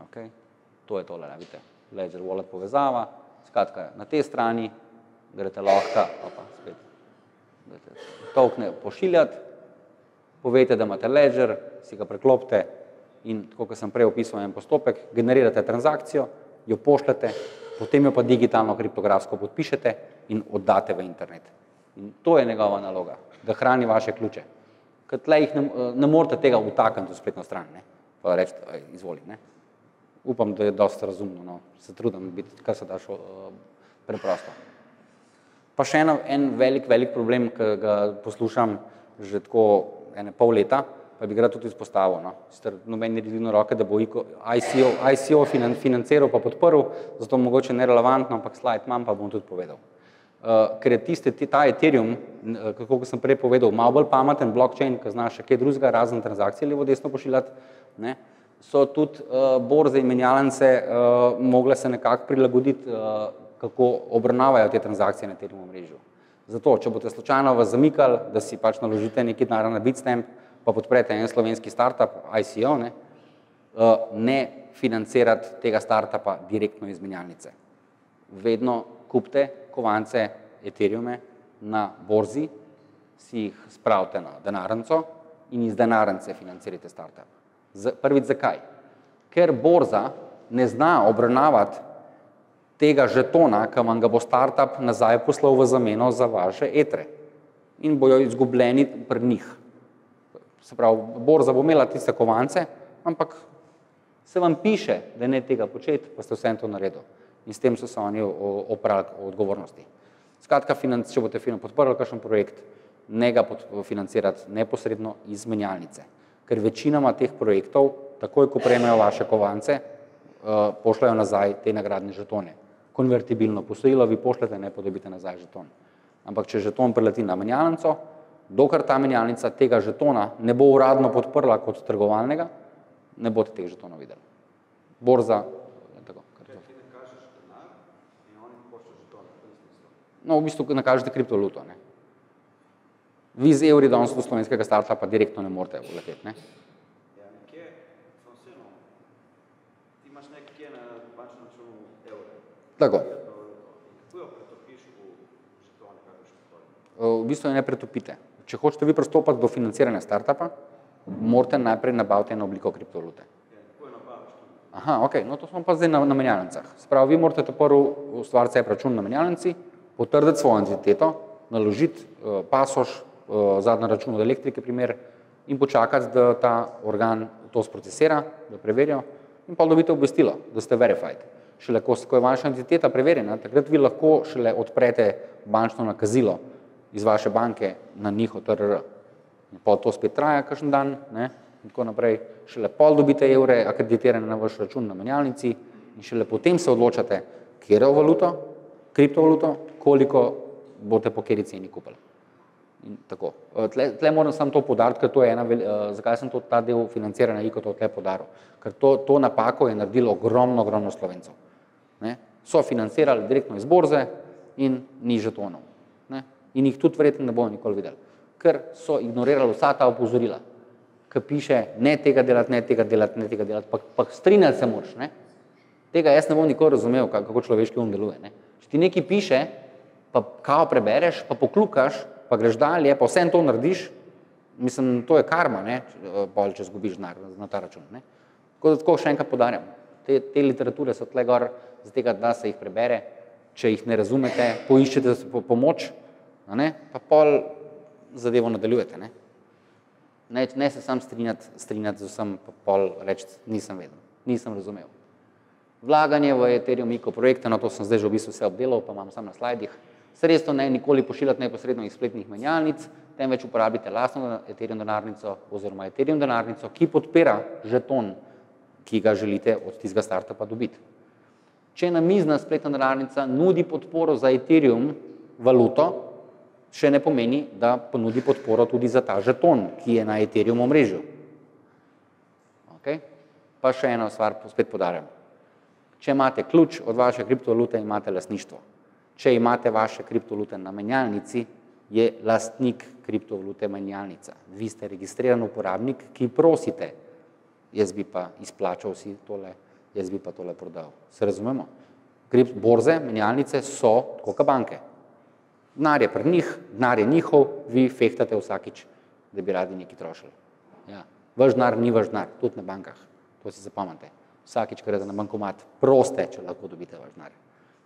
Okay? To je tole, vidite. Ledger Wallet povezava, skratka, na tej strani greste lahko, tokne pošiljati, povejte, da imate Ledger, si ga preklopite in tako, kot sem prej opisal en postopek, generirate transakcijo, jo pošljete, potem jo pa digitalno kriptografsko podpišete in oddate v internet. In to je njegova naloga, da hrani vaše ključe. Ker tle jih ne morate tega vtakniti v spletno stran, ne? Pa reči, izvoli, ne? Upam, da je dosti razumno, no. Se trudim biti, kar se da preprosto. Pa še en velik problem, ki ga poslušam že tako ene pol leta, pa bi ga tudi izpostavil. No. Sicer noben ni dvignil roke, da bo ICO financiral pa podprl, zato mogoče nerelevantno, ampak slajd imam, pa bom tudi povedal. Ker je ta Ethereum, kako sem prej povedal, malo bolj pameten blockchain, ki zna še kaj drugega, razen transakcije levo desno pošiljati, ne, so tudi borze in menjalnice mogle se nekako prilagoditi, kako obravnavajo te transakcije na Ethereum omrežju. Zato, če boste slučajno vas zamikali, da si pač naložite neki denar na Bitstamp, pa podprete en slovenski startup, ICO, ne financirati tega startupa direktno iz menjalnice. Vedno kupite kovance Ethereume na borzi, si jih spravite na denarnico in iz denarnice financirate startup. Prvič zakaj? Ker borza ne zna obravnavati tega žetona, ki vam ga bo startup nazaj poslal v zameno za vaše etre in bojo izgubljeni pri njih. Se pravi, borza bo imela tiste kovance, ampak se vam piše, da ne tega početi, pa ste vse to naredil. In s tem so se oni oprali odgovornosti. Skratka, če boste podprli kakšen projekt, ne ga financirati neposredno iz menjalnice. Ker večinoma teh projektov, takoj ko prejmejo vaše kovance, pošljajo nazaj te nagradne žetone. Konvertibilno posojilo vi pošljete, ne pa dobite nazaj žeton. Ampak če žeton prileti na menjalnico, dokler ta menjalnica tega žetona ne bo uradno podprla kot trgovalnega, ne boste teh žetonov videli. Borza, tako. Ti ne kažeš denar in oni pošljajo žetone, to je smisel. No, v bistvu nakažete kriptovaluto, ne. Vi z evri danes do slovenskega startupa direktno ne morete uleteti, ne. Ja, nekje, samo vseeno, ti imaš nekje na bančnem računu evre. Tako. Kako jo pretopiš v žetone, kakršnokoli? V bistvu je ne pretopite. Če hočete vi pristopati do financiranja startupa, morate najprej nabaviti eno obliko kriptovalute. Ja, kako jo nabaviš tudi? Aha, ok, no to smo pa zdaj na menjalnicah. Spravi, vi morate prvo ustvariti račun na menjalnici, potrditi svojo identiteto, naložiti pasoš, zadnji račun od elektrike primer in počakati, da ta organ to sprocesira, da preverijo in pa dobite obvestilo, da ste verified. Šele ko je vaša identiteta preverjena, takrat vi lahko šele odprete bančno nakazilo iz vaše banke na njihov TRR. In pol to spet traja kakšen dan, ne, in tako naprej. Šele pol dobite evre akreditirane na vaš račun na menjalnici in šele potem se odločate, katero valuto, kriptovaluto, koliko boste po kateri ceni kupili. In tako. Tle moram samo to poudariti, ker to je zakaj sem ta del financiranja ICO-tov tle poudaril. Ker to napako je naredilo ogromno Slovencev. Ne. So financirali direktno iz borze in ni žetonov. Ne. In jih tudi verjetno ne bojo nikoli videli. Ker so ignorirali vsa ta opozorila, ki piše ne tega delati, ne tega delati, pa strinjati se moraš. Ne. Tega jaz ne bom nikoli razumel, kako človeški um deluje. Ne. Če ti nekaj piše, pa kao prebereš, pa poklukaš, pa greš dalje, pa vsem to narediš, mislim, to je karma, ne, pol, če zgubiš denar na ta račun. Ne. Tako še enkrat poudarjam, te literature so tle gor, za tega, da se jih prebere, če jih ne razumete, poiščete pomoč, ne, pa pol zadevo nadaljujete. Ne se sam strinjati z vsem, pa pol reči, nisem vedel, nisem razumel. Vlaganje v Ethereum ICO projekte, no to sem zdaj že v bistvu vse obdelal, pa imam sam na slajdih. Sredstvo ne nikoli pošiljati neposredno iz spletnih menjalnic, temveč uporabite lastno Ethereum denarnico oziroma Ethereum denarnico, ki podpira žeton, ki ga želite od tistega startupa dobiti. Če namizna spletna denarnica nudi podporo za Ethereum valuto, še ne pomeni, da ponudi podporo tudi za ta žeton, ki je na Ethereum omrežju. Okay? Pa še eno stvar spet poudarjam. Če imate ključ od vaše kriptovalute, imate lastništvo. Če imate vaše kriptovalute na menjalnici, je lastnik kriptovalute menjalnica. Vi ste registriran uporabnik, ki prosite, jaz bi pa izplačal si tole, jaz bi pa tole prodal. Se razumemo? Borze, menjalnice so tako kot banke. Denar je pri njih, denar je njihov, vi fehtate vsakič, da bi radi nekaj trošili. Ja. Vaš denar ni vaš denar, tudi na bankah. To si zapomnite. Vsakič, ker je na bankomat, proste, če lahko dobite vaš denar.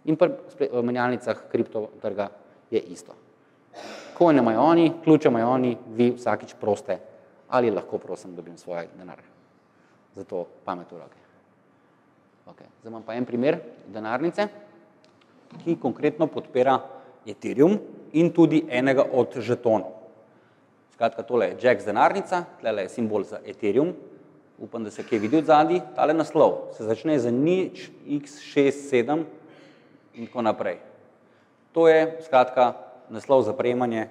In pri menjalnicah kriptotrga je isto. Coine imajo oni, ključe imajo oni, vi vsakič proste, ali lahko prosim dobim svoj denar. Zato pamet v roke. Okay. Zdaj imam pa en primer denarnice, ki konkretno podpira Ethereum in tudi enega od žetonov. Skratka, tole je Jax denarnica, tole je simbol za Ethereum, upam, da se kje vidi od zadaj, tale naslov se začne z 0x67 in tako naprej. To je, skratka, naslov za prejemanje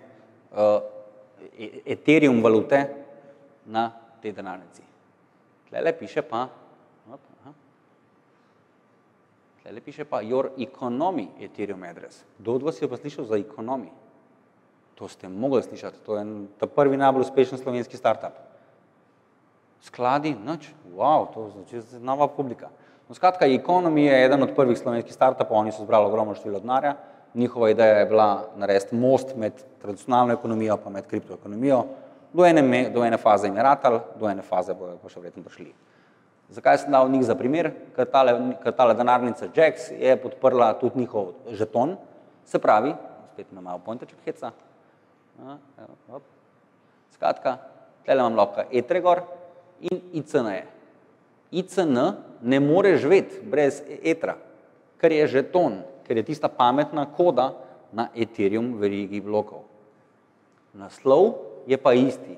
Ethereum valute na tej denarnici. Tlele piše pa your economy Ethereum address. Kdo od vas je pa slišal za economy? To ste mogli slišati, to je ta prvi najbolj uspešen slovenski startup. Skladi, nič, wow, to je nova publika. No, skratka, economy je eden od prvih slovenskih startupov, oni so zbrali ogromno število denarja, njihova ideja je bila narediti most med tradicionalno ekonomijo pa med kriptoekonomijo, do ene faze jim je ratal, do ene faze bojo pa še verjetno prišli. Zakaj sem dal njih za primer? Ker tale denarnica Jax je podprla tudi njihov žeton, se pravi, spet me malo pointerček heca, skratka, tlele imam lahko Etregor in ICN je. ICN ne more živeti brez Etra, ker je žeton, ker je tista pametna koda na Ethereum verigi blokov. Naslov je pa isti,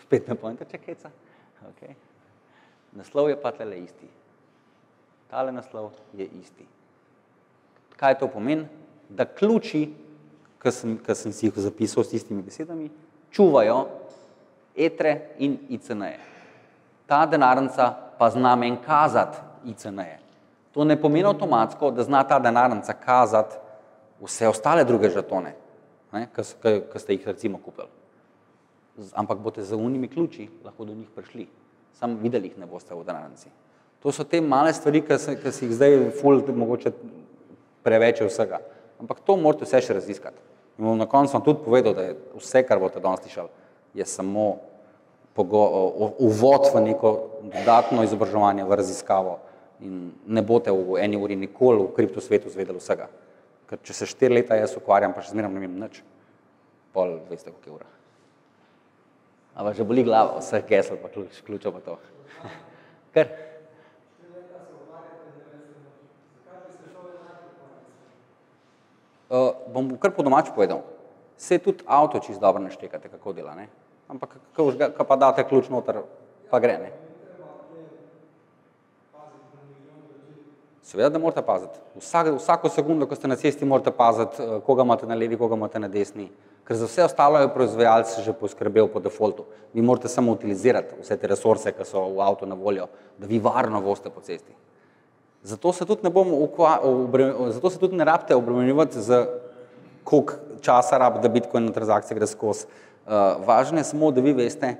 spet me pointerček heca, okay. Naslov je pa tlele isti. Tale naslov je isti. Kaj to pomeni? Da ključi, ki sem si jih zapisal s tistimi besedami, čuvajo Etre in ICN-je. Ta denarnica pa zna meni kazati ICN-je. To ne pomeni avtomatsko, da zna ta denarnica kazati vse ostale druge žetone, ki ste jih recimo kupili. Ampak boste z unimi ključi lahko do njih prišli. Sam videli jih ne boste v denarnici. To so te male stvari, ki si jih zdaj ful mogoče preveč vsega. Ampak to morate vse še raziskati. In na koncu vam tudi povedal, da je vse, kar boste danes slišali, je samo uvod v neko dodatno izobraževanje, v raziskavo in ne boste v eni uri nikoli v kriptosvetu zvedeli vsega. Ker če se 4 leta jaz ukvarjam, pa še zmeram ne vem nič, pol veste, koliko je ura. Ampak že boli glava, vse gesel pa ključev pa to. Ker? Bom kar po domač povedal. Se tudi avto čisto dobro ne štekate, kako dela, ne? Ampak ko pa date ključ noter, pa gre, ne? Seveda, da morate paziti. Vsako sekundo, ko ste na cesti, morate paziti, koga imate na levi, koga imate na desni. Ker za vse ostalo je proizvajalec že poskrbel po defaultu. Vi morate samo utilizirati vse te resurse, ki so v avtu na voljo, da vi varno vozite po cesti. Zato se tudi ne rabite obremenjevati z koliko časa rab, da Bitcoin transakcija gre skozi. Važno je samo, da vi veste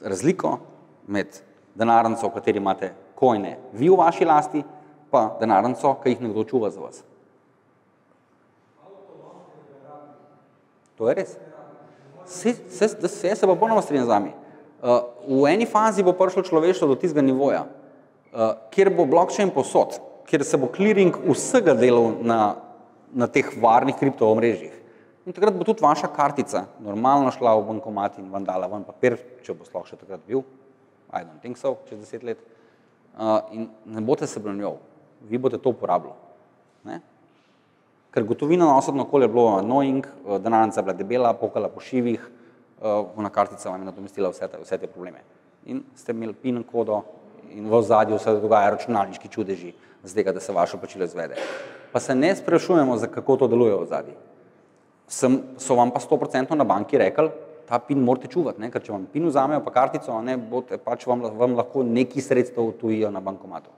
razliko med denarnico, v kateri imate coine vi v vaši lasti, pa denarnico, ki jih nekdo čuva za vas. To je res. Se pa ponovno strinjam z vami. V eni fazi bo prišlo človeštvo do tistega nivoja, kjer bo blockchain posod, kjer se bo clearing vsega delal na teh varnih kriptoomrežjih. In takrat bo tudi vaša kartica normalno šla v bankomat in vam dala ven papir, če bo sploh še takrat bil, I don't think so, čez 10 let, in ne boste se branjal, vi boste to uporabljali. Ker gotovina na osobno okolje je bilo annoying, denarnica je bila debela, pokala po šivih, ona kartica vam je nadomestila vse te probleme. In ste imeli PIN kodo in v ozadju se dogaja računalniški čudeži z tega, da se vaše plačilo izvede. Pa se ne sprašujemo, kako to deluje v ozadju. So vam pa 100% na banki rekli, ta PIN morate čuvati, ker če vam PIN vzamejo pa kartico, pač vam lahko neki sredstev tujijo na bankomatu.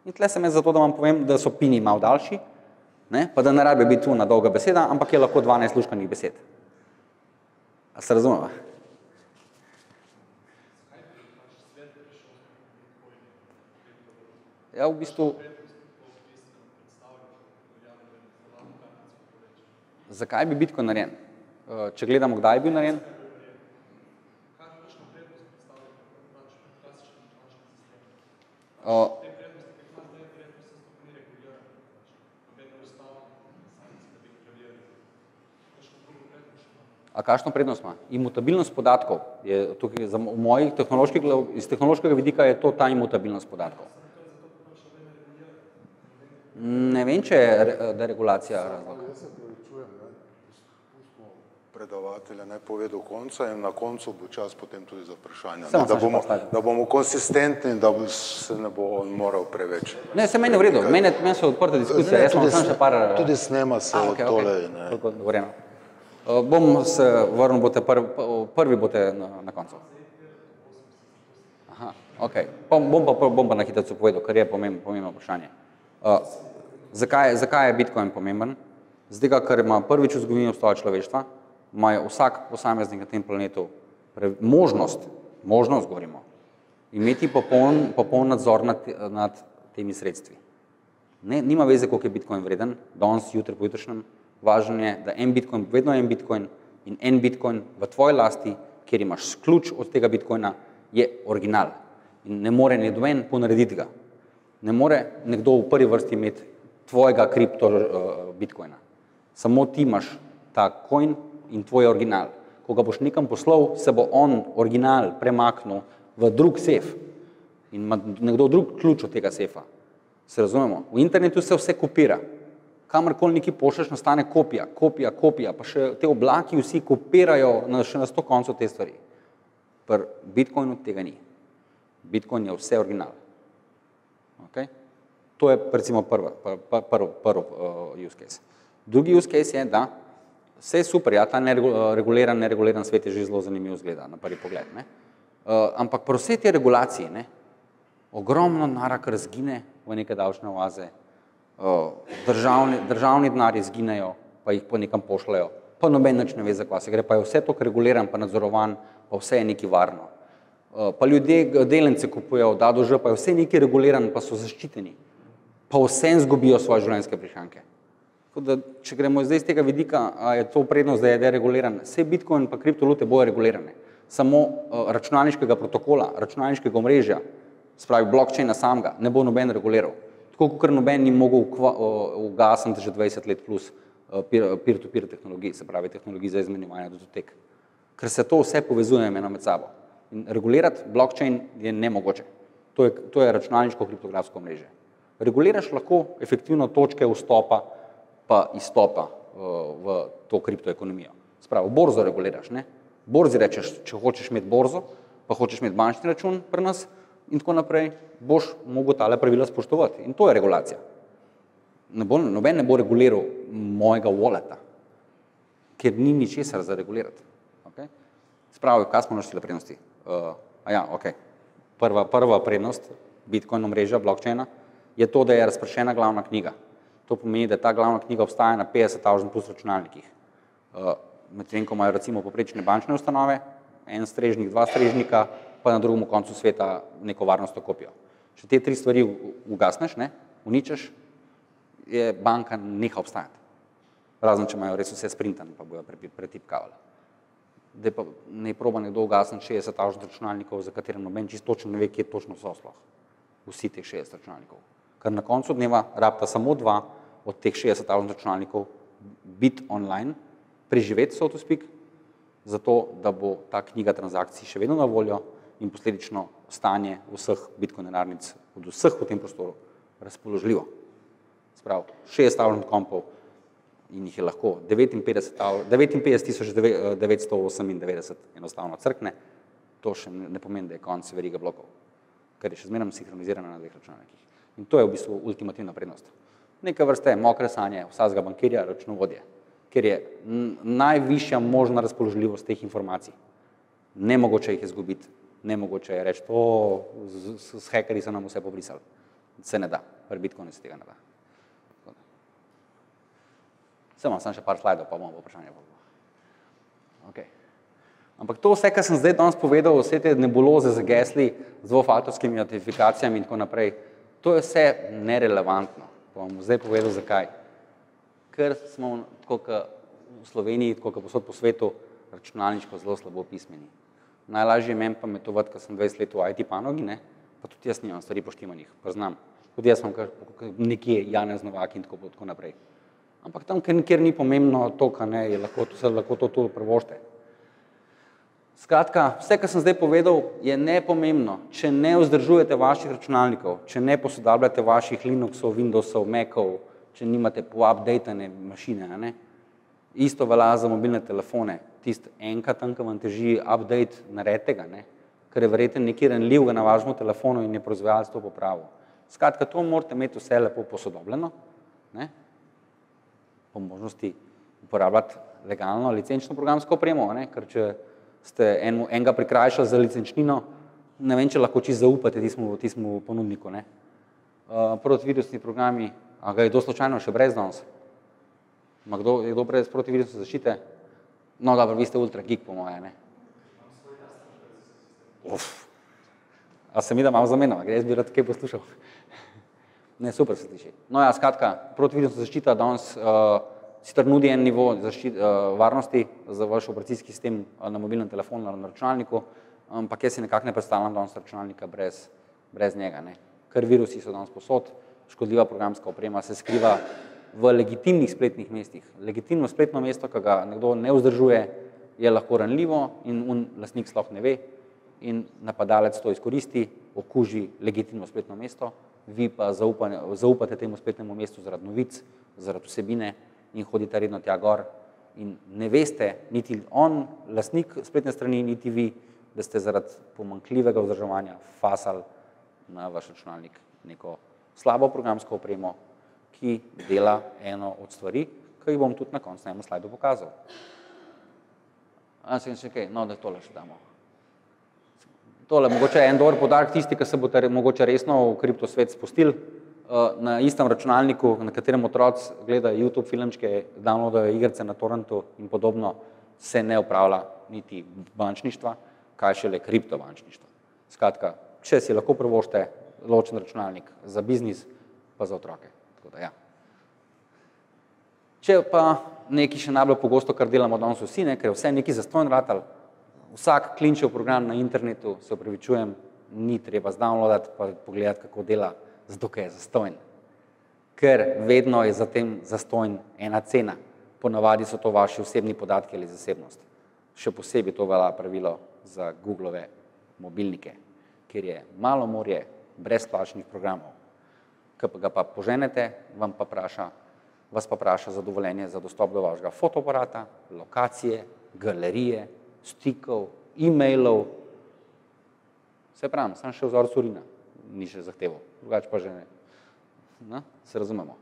In tle sem jaz zato, da vam povem, da so PIN-i malo daljši, pa da ne rabi biti tu na dolga beseda, ampak je lahko 12 luškanih besed. A se razumeva? Ja, v bistvu... Zakaj bi Bitcoin narejen? Če gledamo, kdaj je bil narejen? A kakšno prednost ima? Imutabilnost podatkov. Iz tehnološkega vidika je to ta imutabilnost podatkov. Ne vem, če je deregulacija razlog. Jaz se prevečujem, pustimo predavatelja naj pove do konca in na koncu bo čas potem tudi za vprašanja. Da bomo konsistentni, da se ne bo on moral preveč. Ne, se meni je v redu, meni so odprte diskusije, jaz sem še par... Tudi snema se tole. Dogovorjeno. Bom se vrnil, prvi boste na koncu. Aha, okej. Bom pa na hitro povedal, ker je pomembno vprašanje. Zakaj je Bitcoin pomemben? Zdaj, ker ima prvič v zgodovini obstoja človeštva, imajo vsak posameznik na tem planetu možnost govorimo, imeti popoln nadzor nad temi sredstvi. Nima veze, koliko je Bitcoin vreden, danes, jutri, pojutrišnjem, važno je, da en Bitcoin, vedno en Bitcoin in en Bitcoin v tvoji lasti, kjer imaš ključ od tega Bitcoina, je original in ne more noben ponarediti ga. Ne more nekdo v prvi vrsti imeti tvojega kripto Bitcoina. Samo ti imaš ta coin in tvoj original. Ko ga boš nekam poslal, se bo on original premaknil v drug sef in ima nekdo drug ključ od tega sefa. Se razumemo? V internetu se vse kopira. Kamorkoli nekaj pošlješ, nastane kopija, pa še te oblaki vsi kopirajo še na 100 koncev te stvari. Pri Bitcoinu tega ni. Bitcoin je vse original. Okay? To je recimo prvi use case. Drugi use case je, da vse je super, ja, ta nereguliran svet je že zelo zanimiv zgleda na prvi pogled. Ne? Ampak pri vsej te regulaciji, ne, ogromno denarja, kar zgine v neke davčne oaze, državni denarji zginejo, pa jih po nekam pošljajo, pa noben nič ne ve, za kva se gre, pa je vse to reguliran, pa nadzorovan, pa vse je nekaj varno. Pa ljudje delence kupujejo, da dožo, pa je vse nekaj reguliran, pa so zaščiteni, pa vsem zgubijo svoje življenjske prihranke. Da, če gremo zdaj iz tega vidika, je to prednost, da je dereguliran, vse Bitcoin pa kriptovalute bojo regulirane. Samo računalniškega protokola, računalniškega omrežja, spravi blockchaina samega, ne bo noben reguliral. Tako kot noben ni mogel ugasniti že 20 let plus peer-to-peer tehnologij, se pravi tehnologij za izmenjevanje datotek. Ker se to vse povezuje eno med sabo. In regulirati blockchain je nemogoče. To je računalniško kriptografsko omrežje. Reguliraš lahko efektivno točke vstopa pa izstopa v to kriptoekonomijo. Spravi, borzo reguliraš, ne? Borzi rečeš, če hočeš imeti borzo, pa hočeš imeti bančni račun pri nas in tako naprej, boš mogel tale pravila spoštovati. In to je regulacija. Noben ne bo reguliral mojega walleta, ker ni ničesar za regulirati. Okay? Spravi, kaj smo našteli prednosti? Prva prednost Bitcoin omrežja, blockchaina, je to, da je razpršena glavna knjiga. To pomeni, da ta glavna knjiga obstaja na 50.000 plus računalnikih. Medtem, ko imajo recimo poprečne bančne ustanove, en strežnik, dva strežnika, pa na drugem koncu sveta neko varnostno kopijo. Če te tri stvari ugasneš, uničeš, je banka neha obstajati. Razen, če imajo res vse sprintane, pa bojo pretipkavali. Da pa ne proba nekdo ugasniti 60.000 računalnikov, za katerem noben čisto točno ne ve, kje točno so sploh. Vsi teh 60 računalnikov. Ker na koncu dneva rabita samo dva od teh 60.000 računalnikov biti online, preživeti, so to speak, zato, da bo ta knjiga transakcij še vedno na voljo in posledično stanje vseh Bitcoin denarnic od vseh v tem prostoru razpoložljivo. Sprav, 60.000 kompov in jih je lahko 59.998 enostavno crkne, to še ne pomeni, da je konec verige blokov, ker je še zmeraj sinhronizirana na dveh računalnikih. In to je v bistvu ultimativna prednost. Neke vrste mokre sanje vsakega bankirja, računovodje, ker je najvišja možna razpoložljivost teh informacij. Nemogoče jih je izgubiti, nemogoče je reči, s hekerji so nam vse pobrisali. Se ne da, pri Bitcoinu se tega ne da. Imam še par slajdov, pa bomo vprašanje. Okay. Ampak to vse, kar sem zdaj danes povedal, vse te nebuloze za gesli, z dvofaktorskimi autentifikacijami in tako naprej, to je vse nerelevantno. Pa bom zdaj povedal, zakaj. Ker smo tako v Sloveniji, tako posod po svetu, računalniško zelo slabo pismeni. Najlažje je meni pametovati, ker sem 20 let v IT panogi, pa tudi jaz nimam stvari poštimanih, priznam. Tudi jaz sem nekje Janez Novak in tako naprej. Ampak tam, kjer ni pomembno to, se lahko to privoščite. Skratka, vse, kar sem zdaj povedal, je nepomembno, če ne vzdržujete vaših računalnikov, če ne posodabljate vaših Linuxov, Windowsov, Macov, če nimate updatane mašine, ne? Isto velja za mobilne telefone. Tist enkrat tam, ko vam teži update, naredite ga, ne? Ker je verjetno nekaj ranljivega na vašem telefonu in je proizvajalec to popravil. Skratka, to morate imeti vse lepo posodobljeno, ne? Po možnosti uporabljati legalno licenčno programsko opremo, ne? Ker če ste enega prikrajšali za licenčnino, ne vem, če lahko čisto zaupate tistemu ponudniku, ne? Protivirusni programi, a ga je kdo slučajno še brez danes? Je kdo brez protivirusne zaščite? No, dobro, vi ste ultra geek po moje, ne? A se mi da malo zamenjava, jaz bi rad kaj poslušal. Ne, super se sliši. No ja, skratka, protivirusna zaščita danes sicer nudi en nivo varnosti za vaš operacijski sistem na mobilnem telefonu ali na računalniku, ampak jaz si nekako ne predstavljam danes računalnika brez njega, ne? Ker virusi so danes posod, škodljiva programska oprema se skriva v legitimnih spletnih mestih. Legitimno spletno mesto, ki ga nekdo ne vzdržuje, je lahko ranljivo in lastnik sploh ne ve in napadalec to izkoristi, okuži legitimno spletno mesto, vi pa zaupate temu spletnemu mestu zaradi novic, zaradi vsebine in hodite redno tja gor in ne veste, niti on, lastnik spletne strani, niti vi, da ste zaradi pomanjkljivega vzdrževanja fasali na vaš računalnik neko slabo programsko opremo, ki dela eno od stvari, ki jih bom tudi na koncu na enem slajdu pokazal. A se še kaj? No, da tole še damo. Tole, mogoče en dober podarek tisti, ki se boste mogoče resno v kriptosvet spustili, na istem računalniku, na katerem otroci gledajo YouTube filmčke, downloadajo igrice na torrentu in podobno, se ne upravlja niti bančništva, kaj šele kriptobančništva. Skratka, če si lahko privoščite ločen računalnik za biznis, pa za otroke. Tako da, ja. Če pa nekaj še najbolj pogosto, kar delamo danes vsi, ker je vse nekaj zastonj ratal, vsak klinčev program na internetu, se opravičujem, ni treba zdownloadati pa pogledati, kako dela, zato ker je zastonj. Ker vedno je za tem zastonj ena cena. Ponavadi so to vaši osebni podatki ali zasebnost. Še posebej to velja pravilo za Googlove mobilnike, kjer je malo morje brezplačnih programov. Ko ga pa poženete, vas pa vpraša za dovoljenje za dostop do vašega fotoaparata, lokacije, galerije, stikov, e-mailov. Se pravim, sem še vzorec urina, ni še zahteval, drugače pa že ne. No, se razumemo.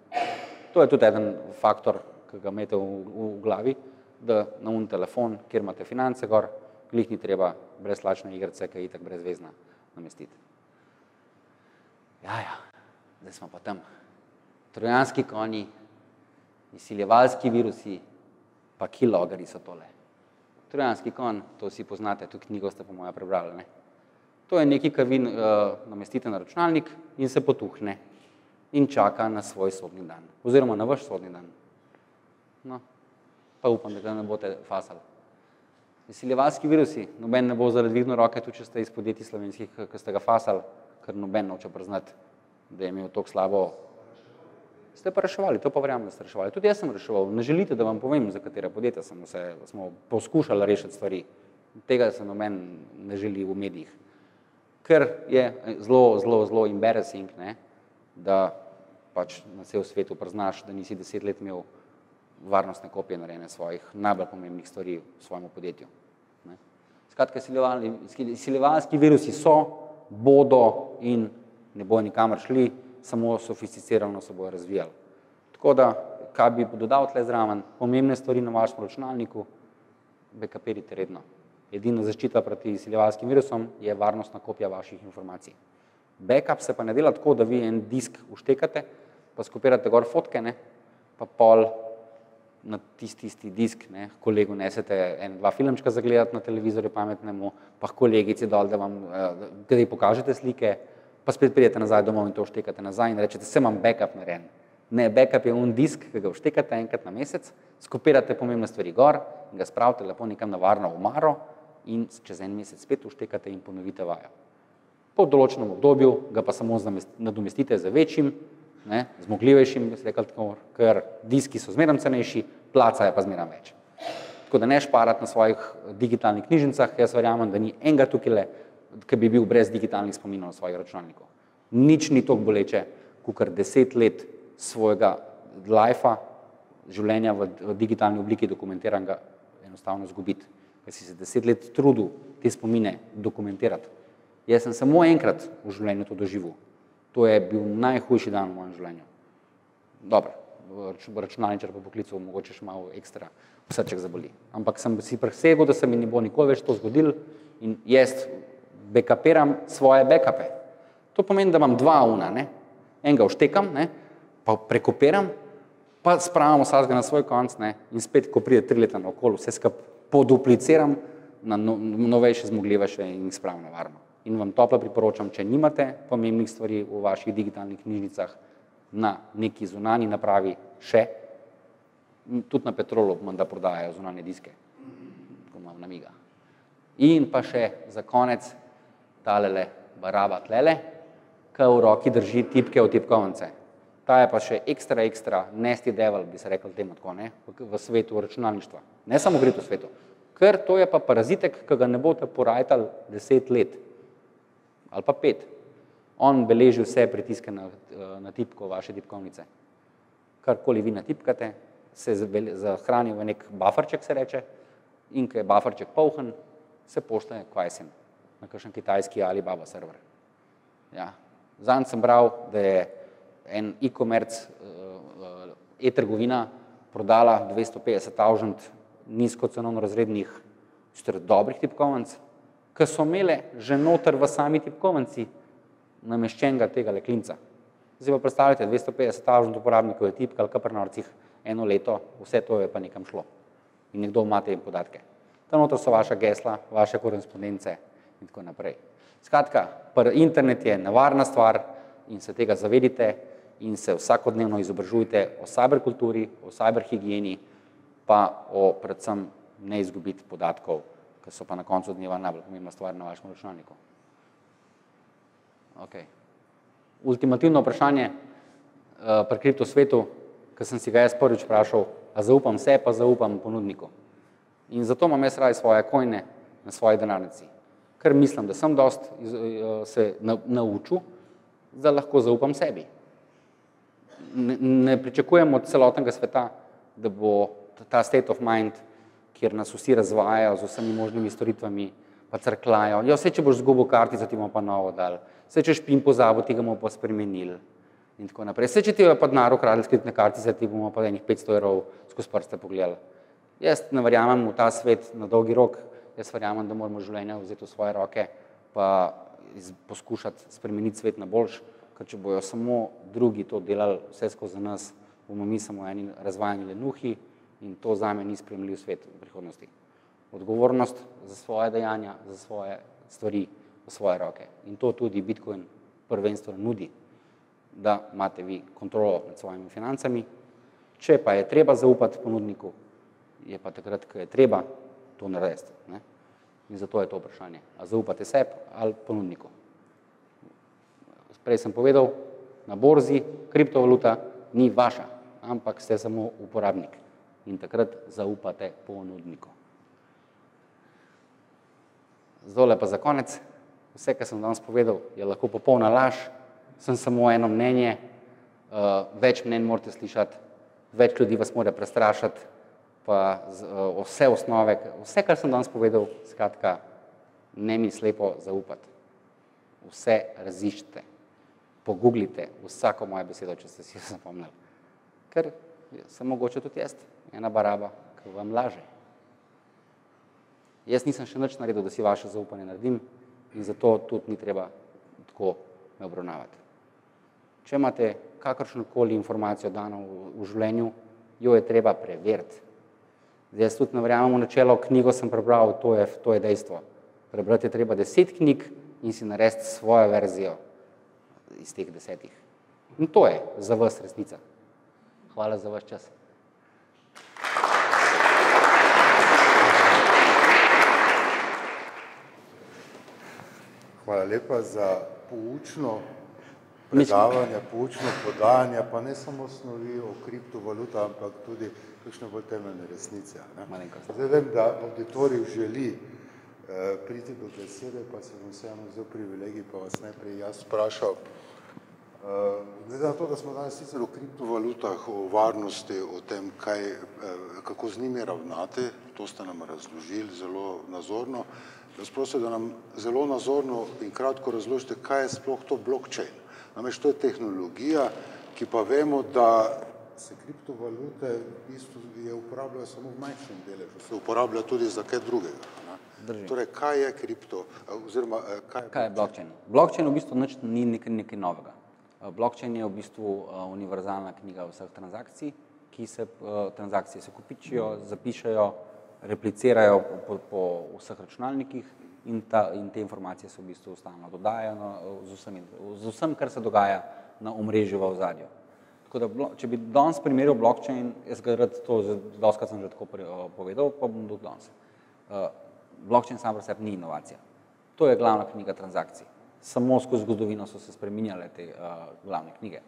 To je tudi eden faktor, ki ga imate v glavi, da na un telefon, kjer imate finance gor, glih ni treba brezplačne igrice, ki je itak brezvezna, namestiti. Ja, zdaj smo pa tam. Trojanski konji, izsiljevalski virusi, pa kilogari so tole. Trojanski konj, to vsi poznate, tudi knjigo ste po moja prebrali, ne? To je nekaj, kar vi namestite na računalnik in se potuhne in čaka na svoj sodni dan, oziroma na vaš sodni dan. No, pa upam, da ga ne boste fasali. Izsiljevalski virusi, noben ne bo zaradi dvignil roke, tudi če ste iz podjetij slovenskih, ki ste ga fasali, ker noben noče priznati, da je imel toliko slabo. Ste pa reševali, to pa verjamem, da ste reševali. Tudi jaz sem reševal. Ne želite, da vam povem, za katere podjetja smo poskušali rešiti stvari. Tega se noben ne želi v medijih. Ker je zelo embarrassing, ne, da pač na cel svetu priznaš, da nisi 10 let imel varnostne kopije narejene svojih najbolj pomembnih stvari v svojem podjetju. Ne. Skratka, izsiljevalski virusi so, bodo in ne bojo nikamor šli, samo sofisticirano se bojo razvijali. Tako da, kaj bi dodal tle zraven, pomembne stvari na vašem računalniku, backupirajte redno. Edina zaščita proti izsiljevalskim virusom je varnostna kopija vaših informacij. Backup se pa ne dela tako, da vi en disk uštekate, pa skopirate gor fotke, ne, pa pol na tisti disk, ne, kolegu nesete dva filmčka zagledati na televizorju pametnemu, pa kolegici dol, da vam kdaj pokažete slike, pa spet pridete nazaj domov in to uštekate nazaj in rečete, se imam backup narejen. Ne, backup je un disk, ki ga uštekate enkrat na mesec, skopirate pomembne stvari gor in ga spravite lepo nekam na varno omaro in čez en mesec spet uštekate in ponovite vajo. Po določenem obdobju ga pa samo nadomestite z večjim, ne, zmogljivejšim, ker diski so zmeraj cenejši, placa je pa zmeraj več. Tako da ne šparati na svojih digitalnih knjižnicah, jaz verjamem, da ni enega tukaj, ki bi bil brez digitalnih spominov na svojih računalnikov. Nič ni toliko boleče, kakor 10 let svojega lifea, življenja v digitalni obliki dokumentiranega enostavno izgubiti. Ker si se 10 let trudil te spomine dokumentirati. Jaz sem samo enkrat v življenju to doživel. To je bil najhujši dan v mojem življenju. Dobro, računalničar pa poklical, mogoče še malo ekstra srček zaboli. Ampak sem si presegel, da se mi ne bo nikoli več to zgodilo in jaz backupiram svoje backupe. To pomeni, da imam dva ne? Enega vštekam, ne? Pa prekopiram, pa spravim vsakega na svoj konc, ne? In spet, ko pride 3 leta naokoli, vse skupaj podupliciram na novejše, zmogljivejše in jih spravim na varno. In vam toplo priporočam, če nimate pomembnih stvari v vaših digitalnih knjižnicah na neki zunanji napravi še, tudi na Petrolu menda prodajajo zunanje diske, ko imam namiga. In pa še za konec talele baraba tlele, ki v roki drži tipke od tipkovnice. Ta je pa še ekstra nasty devil, bi se rekel temu tako, ne, v svetu računalništva. Ne samo gre v svetu, ker to je pa parazitek, ki ga ne boste porajtali 10 let ali pa 5. On beleži vse pritiske na tipko vaše tipkovnice. Karkoli vi natipkate, se zahrani v nek bufferček, se reče, in ko je bufferček poln, se pošlje kvajsen na kakšen kitajski Alibaba server. Ja. Zanj sem bral, da je en e-commerce e-trgovina prodala 250,000 nizkocenovno razrednih dobrih tipkovnic, ki so imele že noter v sami tipkovnici nameščenega tega klinca. Zdaj pa predstavljate 250,000 uporabnikov je tipkal kar pri norcih 1 leto, vse to je pa nekam šlo. In nekdo ima te podatke. Tam noter so vaša gesla, vaše korespondence in tako naprej. Skratka, internet je nevarna stvar in se tega zavedite in se vsakodnevno izobražujte o cyberkulturi, o cyberhigieni, pa o predvsem ne izgubiti podatkov, ki so pa na koncu dneva najbolj pomembna stvar na vašem računalniku. Okay. Ultimativno vprašanje pri kriptosvetu, ki sem si ga jaz prvič vprašal, a zaupam se, pa zaupam ponudniku. In zato imam jaz raje svoje coine na svoji denarnici, ker mislim, da sem dost se naučil, da lahko zaupam sebi. Ne pričakujem od celotnega sveta, da bo ta state of mind, kjer nas vsi razvajajo z vsemi možnimi storitvami, pa crklajo. Ja, vse, če boš zgubil kartico, ti bomo pa novo dali. Vse, če špin pozabil, ti ga bomo pa spremenili. In tako naprej. Vse, če ti je pa denar ukradli skritne kartice, ti bomo pa enih 500 € skozi prste pogledali. Jaz ne verjamem v ta svet na dolgi rok. Jaz verjamem, da moramo življenje vzeti v svoje roke, pa poskušati spremeniti svet na boljš, ker če bojo samo drugi to delali vse skozi nas, bomo mi samo eni razvajani lenuhi in to zame ni sprejemljiv svet v prihodnosti. Odgovornost za svoje dejanja, za svoje stvari v svoje roke. In to tudi Bitcoin prvenstveno nudi, da imate vi kontrolo nad svojimi financami. Če pa je treba zaupati ponudniku, je pa takrat, ko je treba to narediti. Ne? In zato je to vprašanje. A zaupate sebi ali ponudniku? Prej sem povedal, na borzi kriptovaluta ni vaša, ampak ste samo uporabnik. In takrat zaupate ponudniku. Zdole pa za konec. Vse, kar sem danes povedal, je lahko popolna laž. Sem samo eno mnenje. Več mnenj morate slišati, več ljudi vas mora prestrašiti, pa vse osnove, vse, kar sem danes povedal, skratka, ne mi slepo zaupati. Vse raziščite, pogooglite vsako mojo besedo, če ste si jo zapomnili. Ker sem mogoče tudi jaz, ena baraba, ki vam laže. Jaz nisem še nič naredil, da si vaše zaupanje naredim in zato tudi ni treba tako me obravnavati. Če imate kakršnokoli informacijo dano v življenju, jo je treba preveriti. Zdaj jaz tudi ne verjamem v načelo, knjigo sem prebral, to je dejstvo. Prebrati je treba 10 knjig in si narediti svojo verzijo iz teh 10. In to je za vas resnica. Hvala za vaš čas. Hvala lepa za poučno predavanje, poučno podajanje, pa ne samo snovi o kriptovalutah, ampak tudi kakšne bolj temeljne resnice. Zdaj vem, da auditorij želi priti do besede, pa se bom vseeno vzel privilegij, pa vas najprej jaz vprašal. Glede na to, da smo danes sicer o kriptovalutah, o varnosti, o tem, kako z njimi ravnati, to ste nam razložili zelo nazorno. Jaz prosim, da nam zelo nazorno in kratko razložite, kaj je sploh to blockchain. Namreč to je tehnologija, ki pa vemo, da se kriptovalute v bistvu je uporabljajo samo v manjšem deležu, se uporablja tudi za kaj drugega. Torej, kaj je kripto, oziroma kaj je blockchain? Blockchain v bistvu ni nekaj novega. Blockchain je v bistvu univerzalna knjiga vseh transakcij, transakcije se kopičijo, zapišejo, replicirajo po vseh računalnikih in te informacije se v bistvu stalno dodajajo z vsem, kar se dogaja na omrežju v ozadju. Tako da, če bi danes primerjal blockchain, jaz ga rad to, dostakrat sem že tako povedal, pa bom tudi danes. Blockchain sam pri sebi ni inovacija. To je glavna knjiga transakcij. Samo skozi zgodovino so se spreminjale te glavne knjige.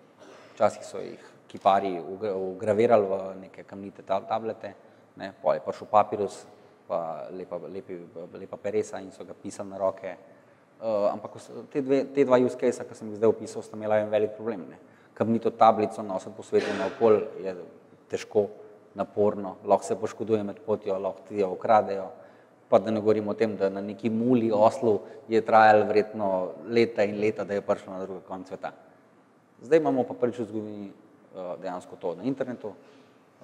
Včasih so jih kiparji ugravirali v neke kamnite tablete, pol je prišel papirus, pa lepa peresa in so ga pisali na roke. Ampak te dva use case, ki sem jih zdaj opisal, sta imela en velik problem. Kamnito tablico nositi po svetu naokoli je težko, naporno, lahko se poškoduje med potjo, lahko ti jo ukradejo. Pa da ne govorim o tem, da na neki muli, oslu je trajalo verjetno leta in leta, da je prišlo na drugi konec sveta. Zdaj imamo pa prvič v zgodovini dejansko to na internetu.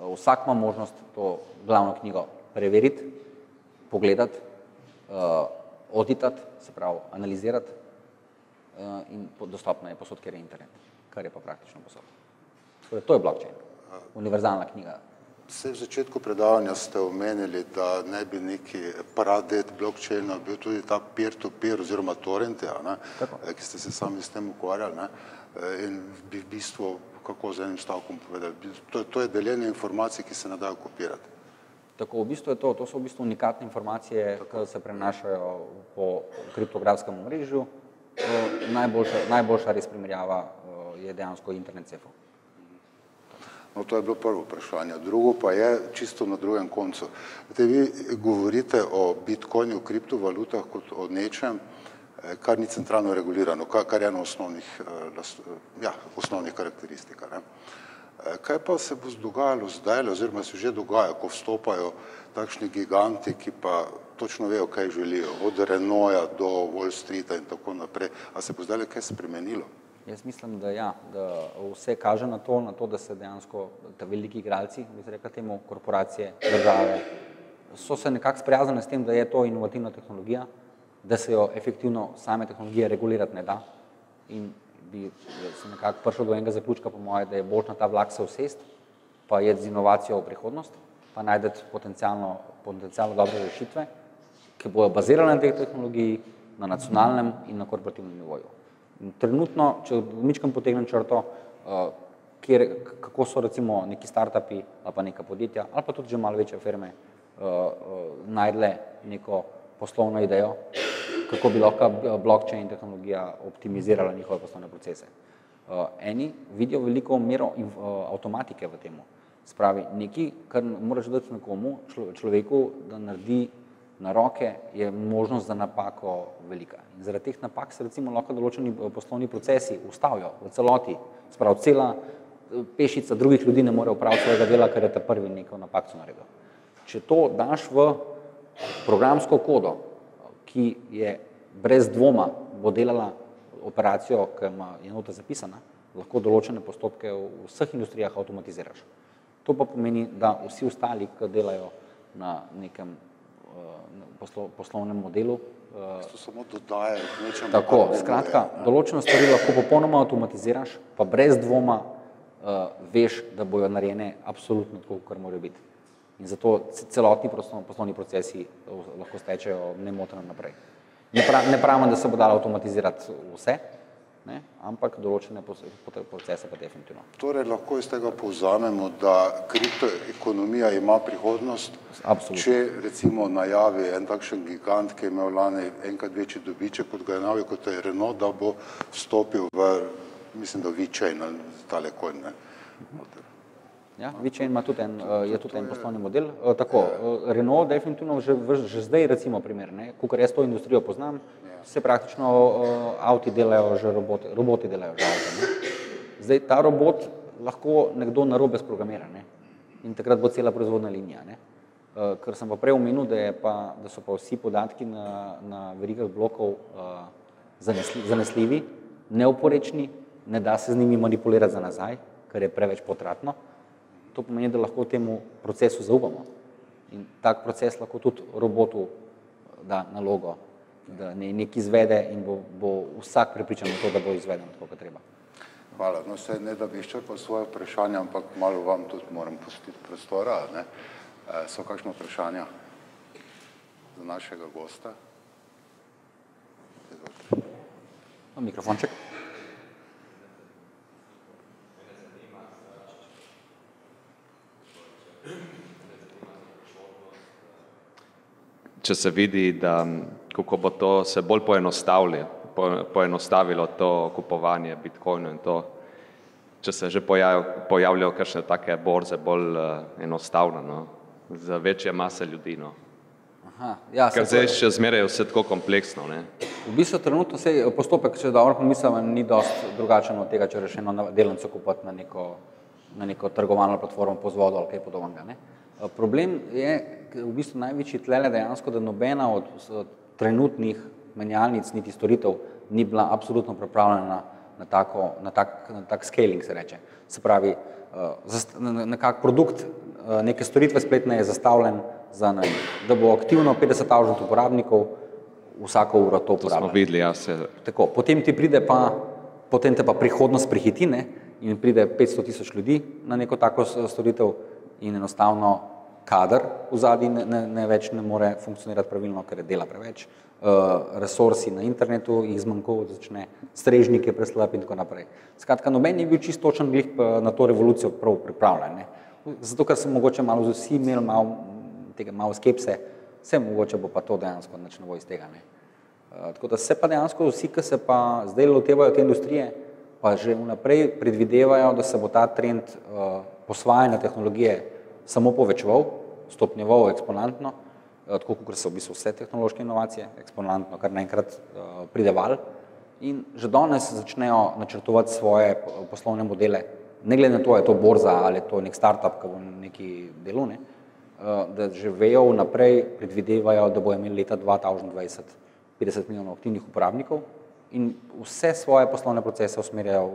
Vsak ima možnost to glavno knjigo preveriti, pogledati, auditati, se pravi analizirati in dostopna je posod, kjer je internet, kar je pa praktično posod. Torej, to je blockchain, univerzalna knjiga. Vse v začetku predavanja ste omenili, da ne bi neki pradet blockchaina bil tudi ta peer-to-peer oziroma torrente, ki ste se sami s tem ukvarjali, in bi v bistvu, kako z enim stavkom povedali, to je deljenje informacij, ki se ne dajo kopirati. Tako, v bistvu je to so v bistvu unikatne informacije, ki se prenašajo po kriptografskem omrežju. Najboljša res primerjava je dejansko internet sefov. No, to je bilo prvo vprašanje. Drugo pa je čisto na drugem koncu. Vi govorite o bitcoinu, o kriptovalutah kot o nečem, kar ni centralno regulirano, kar je ena osnovnih karakteristika. Kaj pa se bo dogajalo zdaj, oziroma se že dogaja, ko vstopajo takšni giganti, ki pa točno vejo, kaj želijo, od Renaulta do Wall Streeta in tako naprej. A se bo zdaj kaj spremenilo? Jaz mislim, da ja, da vse kaže na to, da se dejansko ta veliki igralci, bi se rekla temu, korporacije, države, so se nekako sprijaznili s tem, da je to inovativna tehnologija, da se jo efektivno same tehnologije regulirati ne da in bi se nekako prišel do enega zaključka, po moje, da je bolj na ta vlak se usesti, pa je z inovacijo v prihodnost, pa najdeti potencialno dobre rešitve, ki bojo bazirale na tej tehnologiji, na nacionalnem in na korporativnem nivoju. Trenutno, če mičkam potegnem črto, kako so recimo neki startupi ali pa neka podjetja ali pa tudi že malo večje firme najdle neko poslovno idejo, kako bi lahko blockchain tehnologija optimizirala njihove poslovne procese. Eni vidijo veliko mero avtomatike v temu. Spravi, nekaj, kar moraš dati nekomu, človeku, da naredi na roke, je možnost za napako velika. In zaradi teh napak se recimo lahko določeni poslovni procesi ustavijo v celoti. Sprav, cela pešica drugih ljudi ne more opraviti svojega dela, ker je ta prvi neko napako naredil. Če to daš v programsko kodo, ki je brez dvoma bo delala operacijo, ki je nota zapisana, lahko določene postopke v vseh industrijah avtomatiziraš. To pa pomeni, da vsi ostali, ki delajo na nekem poslovnem modelu. To samo dodajajo k nečemu. Tako, skratka, določene stvari lahko popolnoma avtomatiziraš, pa brez dvoma veš, da bojo narejene absolutno tako, kar morajo biti. In zato celotni poslovni procesi lahko stečejo nemoteno naprej. Ne pravim, da se bo dalo avtomatizirati vse, ampak določene procese pa definitivno. Torej lahko iz tega povzamemo, da kriptoekonomija ima prihodnost, če recimo najavi en takšen gigant, ki je imel lani enkrat večji dobiček, kot ga je najavil, kot je Renault, da bo vstopil v mislim, da VeChain ali tale coin, ne. Ja, VeChain ima tudi je tudi en poslovni model. Tako, Renault definitivno že zdaj recimo primer, ne, kakor jaz to industrijo poznam, se praktično avti delajo že roboti delajo že avte, ne. Zdaj, ta robot lahko nekdo narobe sprogramira, ne, in takrat bo cela proizvodna linija, ne. Ker sem pa prej omenil, da so pa vsi podatki na verigah blokov zanesljivi, neoporečni, ne da se z njimi manipulirati za nazaj, kar je preveč potratno. To pomeni, da lahko temu procesu zaupamo. In tak proces lahko tudi robotu da nalogo, da nekaj izvede in bo vsak prepričan v to, da bo izveden tako, kot treba. Hvala. No, se ne, da bi izčrpal svoje vprašanje, ampak malo vam tudi moram pustiti prostora, ne. So kakšno vprašanja za našega gosta? Mikrofonček. Če se vidi, da kako bo to se bolj poenostavilo to kupovanje bitcoinov in to, če se že pojavljajo kakšne take borze bolj enostavno, no, za večje mase ljudi, no. Ja, ker zdaj še zmeraj vse tako kompleksno, ne. V bistvu trenutno postopek, če dobro pomislim, ni dosti drugačen od tega, če reš eno delnico kupiti na neko trgovalno platformo po vzvodu ali kaj podobnega, ne. Problem je v bistvu največji tlele dejansko, da nobena od trenutnih menjalnic niti storitev ni bila absolutno pripravljena na tak scaling, se reče. Se pravi, nekak produkt neke storitve spletne je zastavljen za, da bo aktivno 50,000 uporabnikov vsako uro to uporabljalo. To smo videli, ja, se. Tako, potem te pa prihodnost prihiti, ne, in pride 500,000 ljudi na neko tako storitev in enostavno kader v zadnji ne več ne more funkcionirati pravilno, ker je dela preveč, resursi na internetu jih zmanjkuje, začne strežnik je preslab in tako naprej. Skratka, noben ni bil čisto točen glih na to revolucijo prav pripravljen, ne. Zato, ker so mogoče malo vsi imeli malo skepse, vse mogoče bo pa to dejansko nič ne bo iz tega, ne. Tako da se pa dejansko vsi, ki se pa zdaj lotevajo te industrije, pa že vnaprej predvidevajo, da se bo ta trend posvajanja tehnologije samo povečeval, stopnjeval eksponentno, tako kot so v bistvu vse tehnološke inovacije, eksponentno, kar naenkrat pride val, in že danes začnejo načrtovati svoje poslovne modele, ne glede na to, je to borza ali je to nek startup, ki bo neki delu, ne, da že vejo vnaprej, predvidevajo, da bo imeli leta 2020 50 milijonov aktivnih uporabnikov in vse svoje poslovne procese usmerjajo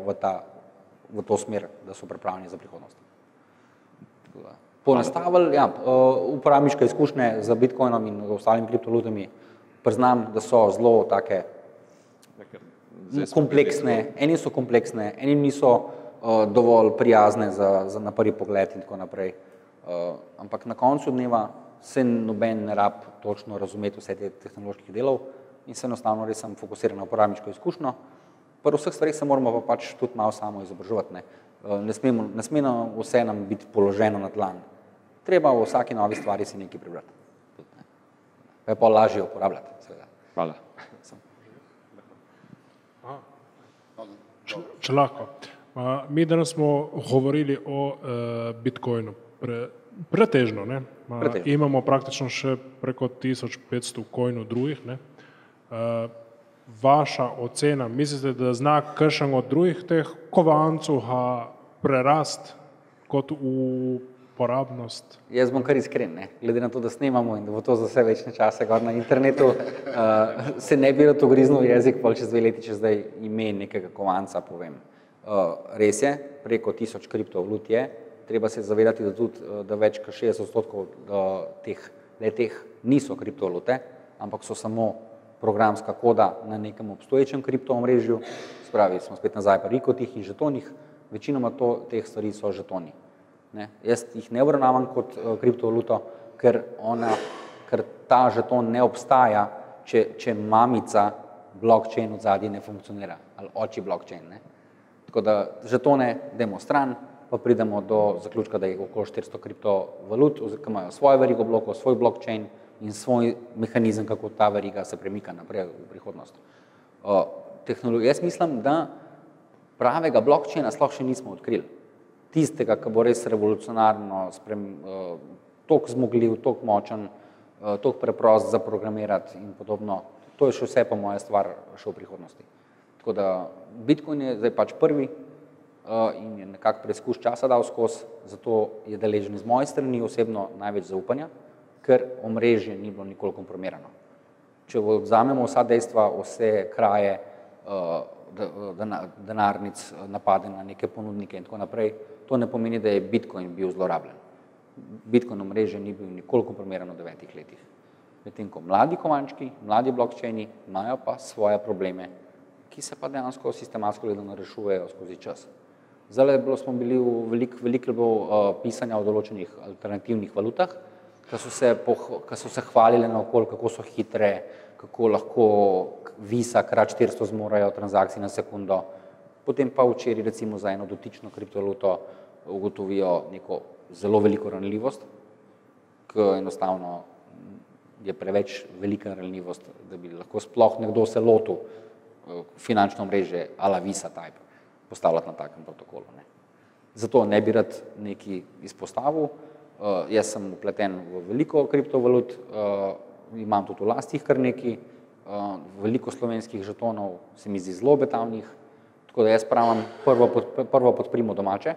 v to smer, da so pripravljeni za prihodnost. Poenostavili, ja, uporabniške izkušnje z bitcoinom in ostalimi kriptovalutami, priznam, da so zelo take kompleksne, eni so kompleksne, eni niso dovolj prijazne na prvi pogled in tako naprej. Ampak na koncu dneva se noben ne rab točno razumeti vse te tehnoloških delov in se enostavno res sem fokusiran na uporabniško izkušnjo. Pri vseh stvarih se moramo pa pač tudi malo samo izobraževati, ne. Ne sme vse nam biti položeno na dlan. Treba v vsaki novi stvari si nekaj prebrati. Pa je pa lažje uporabljati, seveda. Hvala. Če lahko. Mi danes smo govorili o bitcoinu. Pretežno, ne? Imamo praktično še preko 1500 coinov drugih, ne? Vaša ocena, mislite, da zna kakšen od drugih teh kovancev prerast kot uporabnost? Jaz bom kar iskren, ne? Glede na to, da snemamo in da bo to za vse večne čase gor na internetu, se ne bi rad ugriznil jezik, pa čez 2 leti, če zdaj ime nekega kovanca povem. Res je, preko 1000 kriptovalut je, treba se zavedati, da tudi da več kot 60% teh niso kriptovalute, ampak so samo programska koda na nekem obstoječem kriptoomrežju, spravi, smo spet nazaj pri rikotih in žetonih, večinoma teh stvari so žetoni. Ne? Jaz jih ne obravnavam kot kriptovaluto, ker ta žeton ne obstaja, če mamica blockchain od zadnji ne funkcionira, ali oči blockchain, ne? Tako da žetone dajmo stran, pa pridemo do zaključka, da je okoli 400 kriptovalut, ki imajo svojo verigo blokov, svoj blockchain in svoj mehanizem, kako ta veriga se premika naprej v prihodnost. Jaz mislim, da pravega blockchaina sploh še nismo odkrili. Tistega, ki bo res revolucionarno, toliko zmogljiv, toliko močen, toliko preprost za programirati in podobno. To je še vse pa moja stvar še v prihodnosti. Tako da Bitcoin je zdaj pač prvi in je nekako preizkus časa dal skozi, zato je deležen z moje strani osebno največ zaupanja, ker omrežje ni bilo nikoli kompromirano. Če vzamemo vsa dejstva, vse kraje, denarnic, napade na neke ponudnike in tako naprej, to ne pomeni, da je Bitcoin bil zlorabljen. Bitcoin omrežje ni bil nikoli kompromirano v 9 letih. Medtem ko mladi kovančki, mladi blockchaini imajo pa svoje probleme, ki se pa dejansko sistematsko gledano rešujejo skozi čas. Zdaj smo bili veliko pisanja o določenih alternativnih valutah, ki so se hvalile naokoli, kako so hitre, kako lahko Visa krat 400 zmorajo transakcij na sekundo, potem pa včeraj recimo za eno dotično kriptovaluto ugotovijo neko zelo veliko ranljivost, ki enostavno je preveč velika ranljivost, da bi lahko sploh nekdo se lotil finančno omrežje ala Visa type postavljati na takem protokolu. Zato ne bi rad nekaj izpostavil. Jaz sem vpleten v veliko kriptovalut, imam tudi v lastih kar nekaj, veliko slovenskih žetonov se mi zdi zelo obetavnih, tako da jaz pravim, prvo podprimo domače,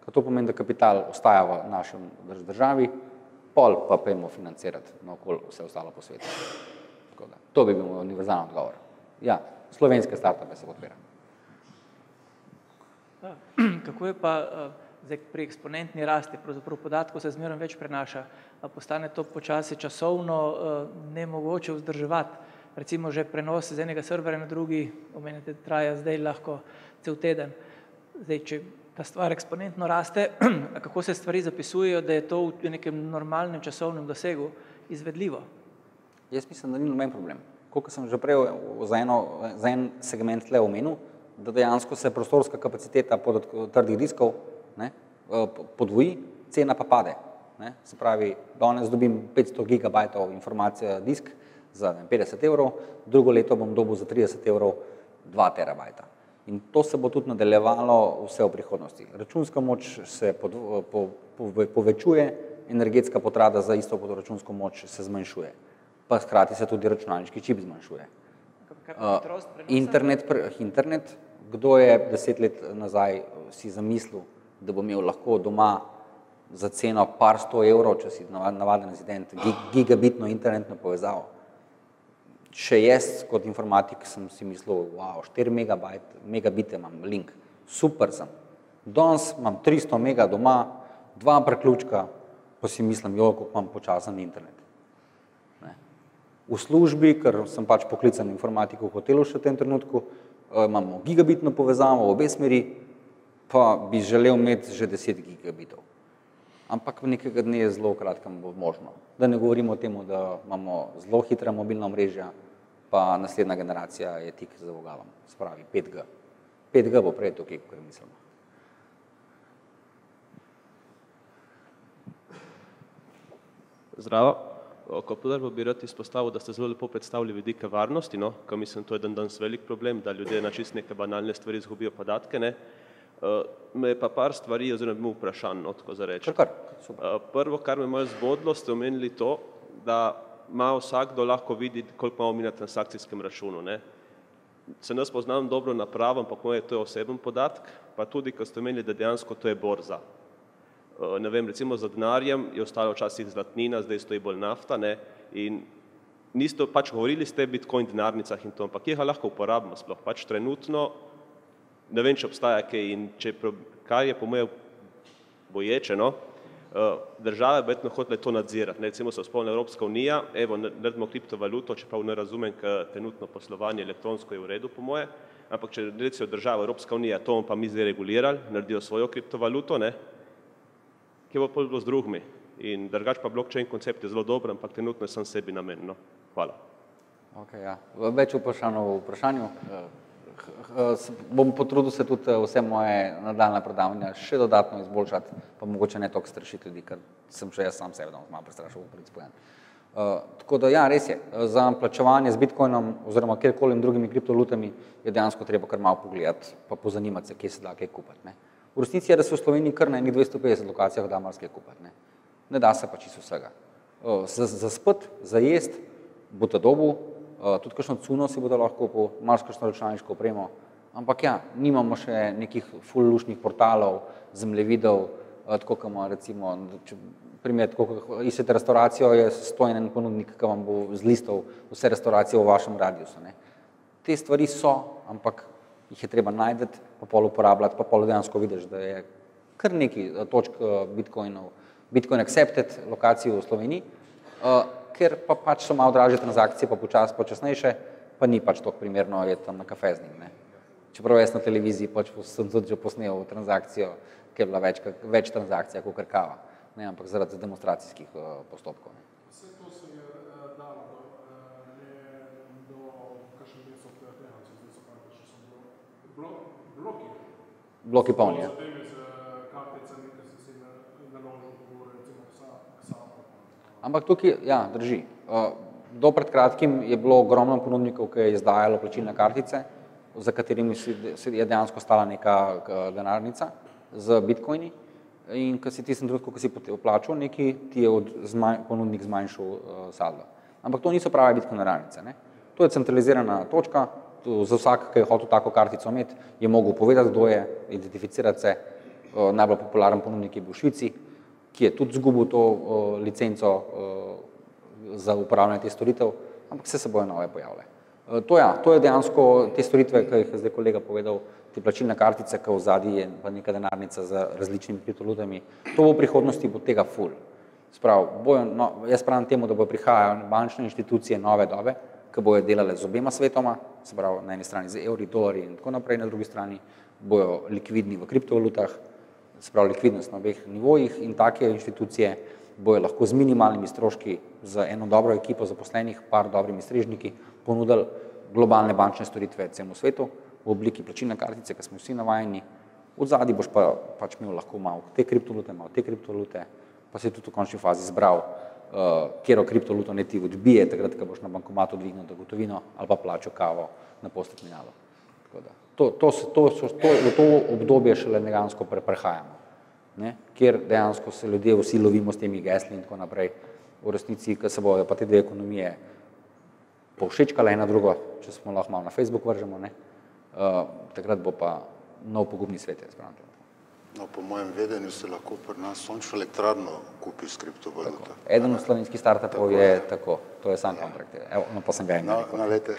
ker to pomeni, da kapital ostaja v našem državi, pol pa pojmo financirati naokoli vse ostalo po svetu. Tako da, to bi bil moj univerzalni odgovor. Ja, slovenske startupe se podpira. Kako je pa zdaj pri eksponentni rasti, pravzaprav podatkov se zmeraj več prenaša, postane to počasi časovno nemogoče vzdrževati, recimo že prenos z enega serverja na drugi, omenjate, traja zdaj lahko cel teden. Zdaj, če ta stvar eksponentno raste, kako se stvari zapisujejo, da je to v nekem normalnem časovnem dosegu izvedljivo? Jaz mislim, da ni noben problem. Koliko sem že prej za en segment tle omenil, da dejansko se prostorska kapaciteta trdih diskov podvoji, cena pa pade. Se pravi, danes dobim 500 gigabajtov informacije disk za 50 evrov, drugo leto bom dobil za 30 evrov 2 terabajta. In to se bo tudi nadaljevalo vse v prihodnosti. Računska moč se povečuje, energetska potrata za isto kot računsko moč se zmanjšuje. Pa hkrati se tudi računalniški čip zmanjšuje. Internet, kdo je 10 let nazaj si zamislil, da bo imel lahko doma za ceno par 100 evrov, če si navaden rezident, gigabitno internetno povezavo. Še jaz kot informatik sem si mislil, wow, 4 megabite imam link, super sem. Danes imam 300 mega doma, 2 preključka, pa si mislim, koliko imam počasen internet. V službi, ker sem pač poklican informatik v hotelu še v tem trenutku, imamo gigabitno povezavo v obe smeri, pa bi želel imeti že 10 gigabitov. Ampak nekega dne je zelo kratkem bo možno. Da ne govorimo o tem, da imamo zelo hitra mobilna omrežja, pa naslednja generacija je tik za vogalom, se pravi 5G. 5G bo prej tukaj, kot mislimo. Zdravo. Kot prvo bi rad izpostavil, da ste zelo lepo predstavili vidike varnosti, ker mislim, to je danes velik problem, da ljudje na čist neke banalne stvari izgubijo podatke. Me je pa par stvari oziroma bi mu vprašanj, tako za reči. Prvo, kar me malo zbodlo, ste omenili to, da ima vsakdo lahko vidi, koliko imamo mi na transakcijskem računu. Se nas poznam dobro napravo, ampak moje to je oseben podatek, pa tudi, ko ste omenili, da dejansko to je borza. Ne vem, recimo za denarjem je ostalo včasih zlatnina, zdaj stoji bolj nafta, in niste pač govorili ste Bitcoin denarnicah in to, ampak kje ga lahko uporabimo sploh, pač trenutno, ne vem, če obstaja kaj in kar je po moje boječe, države betno hotele to nadzirati, recimo se spomne Evropska unija, evo, naredimo kriptovaluto, čeprav ne razumem, ker trenutno poslovanje elektronsko je v redu po moje, ampak če recimo država Evropska unija, to bomo pa mi zdaj regulirali, naredijo svojo kriptovaluto, kje bo bilo z drugimi. In drugač pa blockchain koncept je zelo dober, ampak trenutno je sam sebi namen. Hvala. Več vprašanj v vprašanju. Bom potrudil se tudi vse moje nadaljne predavanja še dodatno izboljšati, pa mogoče ne toliko strašiti ljudi, ker sem še jaz sam sebe malo prestrašil v principu. Tako da ja, res je, za plačevanje z bitcoinom oziroma kjerkoli drugimi kriptovalutami je dejansko treba kar malo pogledati pa pozanimati se, kje se da kaj kupiti. Ne. V resnici je, da se v Sloveniji kar na enih 250 lokacijah da marsikaj kupiti. Ne da se pa čisto vsega. Za spet, za jest boste dobil, tudi kakšno cuno si bodo lahko kupil, marsikajšno računalniško opremo, ampak ja, nimamo še nekih full lušnih portalov, zemljevidov, tako kot ima recimo, primer, tako kot iščete restauracijo, je stojen en ponudnik, ki vam bo zlistal vse restauracije v vašem radiusu. Ne. Te stvari so, ampak jih je treba najdeti, pa pol uporabljati, pa pol dejansko vidiš, da je kar nekaj točk bitcoinov, Bitcoin accepted lokacij v Sloveniji, ker pa pač so malo dražje transakcije, pa počasnejše, pa ni pač toliko primerno je tam na kafe z njim. Ne. Čeprav jaz na televiziji pač sem tudi že posnel transakcijo, ker je bila več transakcija kot kava, ne, ampak zaradi demonstracijskih postopkov. Ne. Vse to se je dalo do kakšen mesec dejansko, zdaj so praktično so bloki. Bloki polni, ja. Ampak tukaj, ja, drži. Do pred kratkim je bilo ogromno ponudnikov, ki je izdajalo plačilne kartice, za katerimi je dejansko stala neka denarnica z bitcoini in ko si tistem trenutku, ko si plačal neki, ti je ponudnik zmanjšal saldo. Ampak to niso prave bitcoin denarnice. Ne? To je centralizirana točka, za vsak, ki je hotel tako kartico imeti, je mogel povedati, kdo je, identificirati se. Najbolj popularen ponudnik je bil v Švici, ki je tudi zgubil to licenco za uporabljanje teh storitev, ampak se bojo nove pojavile. To je dejansko te storitve, ki jih je zdaj kolega povedal, te plačilne kartice, ki v zadnji je pa neka denarnica z različnimi kriptovalutami. To v prihodnosti bo tega ful. Jaz pravim temu, da bojo prihajale bančne inštitucije nove dobe, ki bojo delale z obema svetoma, se pravi na eni strani z evri, dolari in tako naprej, na drugi strani bojo likvidni v kriptovalutah, se pravi likvidnost na obeh nivojih in take inštitucije bojo lahko z minimalnimi stroški za eno dobro ekipo zaposlenih, par dobrimi strežniki, ponudili globalne bančne storitve celemu svetu v obliki plačilne kartice, ki smo vsi navajeni. Od zadnji boš pa pač imel lahko malo te kriptovalute, pa si tudi v končni fazi zbral, kjero kriptovaluto ne ti odbije, takrat, ko boš na bankomatu dvignil gotovino ali pa plačal kavo na postterminalu. V to obdobje šele dejansko prehajamo, ne? Kjer dejansko se ljudje vsi lovimo s temi gesli in tako naprej. V resnici, ko se bojo pa te dve ekonomije povšečkale ena drugo, če smo lahko malo na Facebook vržemo, ne? Takrat bo pa nov pogubni svet. No, po mojem vedenju se lahko pri nas sončno elektrarno kupi s kriptovaluto. Eden od slovenskih startupov je tako, to je sam kontrakt. Evo, no pa sem ga imel. No, lejte.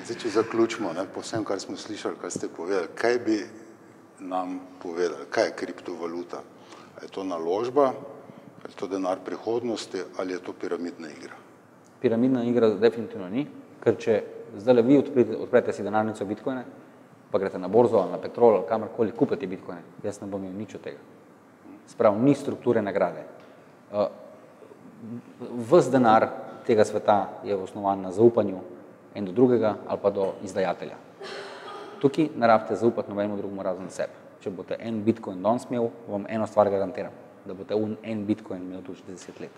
Zdaj, če zaključimo, ne, po vsem, kar smo slišali, kar ste povedali, kaj bi nam povedali, kaj je kriptovaluta? Je to naložba, je to denar prihodnosti ali je to piramidna igra? Piramidna igra definitivno ni, ker če zdaj vi odprete si denarnico bitcoine, pa greste na borzo, na petrol, kamorkoli kupite bitcoine, jaz ne bom imel nič od tega. Sprav, ni strukture nagrade. Ves denar tega sveta je osnovan na zaupanju en do drugega ali pa do izdajatelja. Tukaj ne rabite zaupati nobenemu drugemu razen sebe. Če boste en bitcoin danes imel, vam eno stvar garantiram, da boste en bitcoin imel tudi 10 let.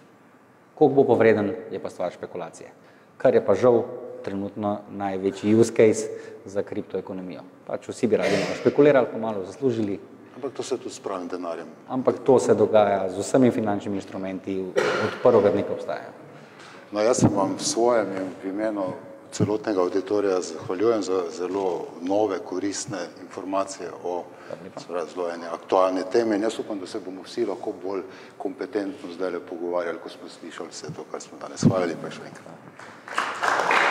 Koliko bo pa vreden, je pa stvar špekulacije. Kar je pa žal trenutno največji use case za kriptoekonomijo. Pač vsi bi radi malo špekulirali, pa malo zaslužili. Ampak to se tudi s pravim denarjem. Ampak to se dogaja z vsemi finančnimi instrumenti, od prvega dne, ko obstajajo. No, jaz sem vam v svojem v imenu celotnega auditorija zahvaljujem za zelo nove, koristne informacije o zelo eni aktualni temi. In jaz upam, da se bomo vsi lahko bolj kompetentno zdaj pogovarjali, ko smo slišali vse to, kar smo danes. Hvala lepa še enkrat.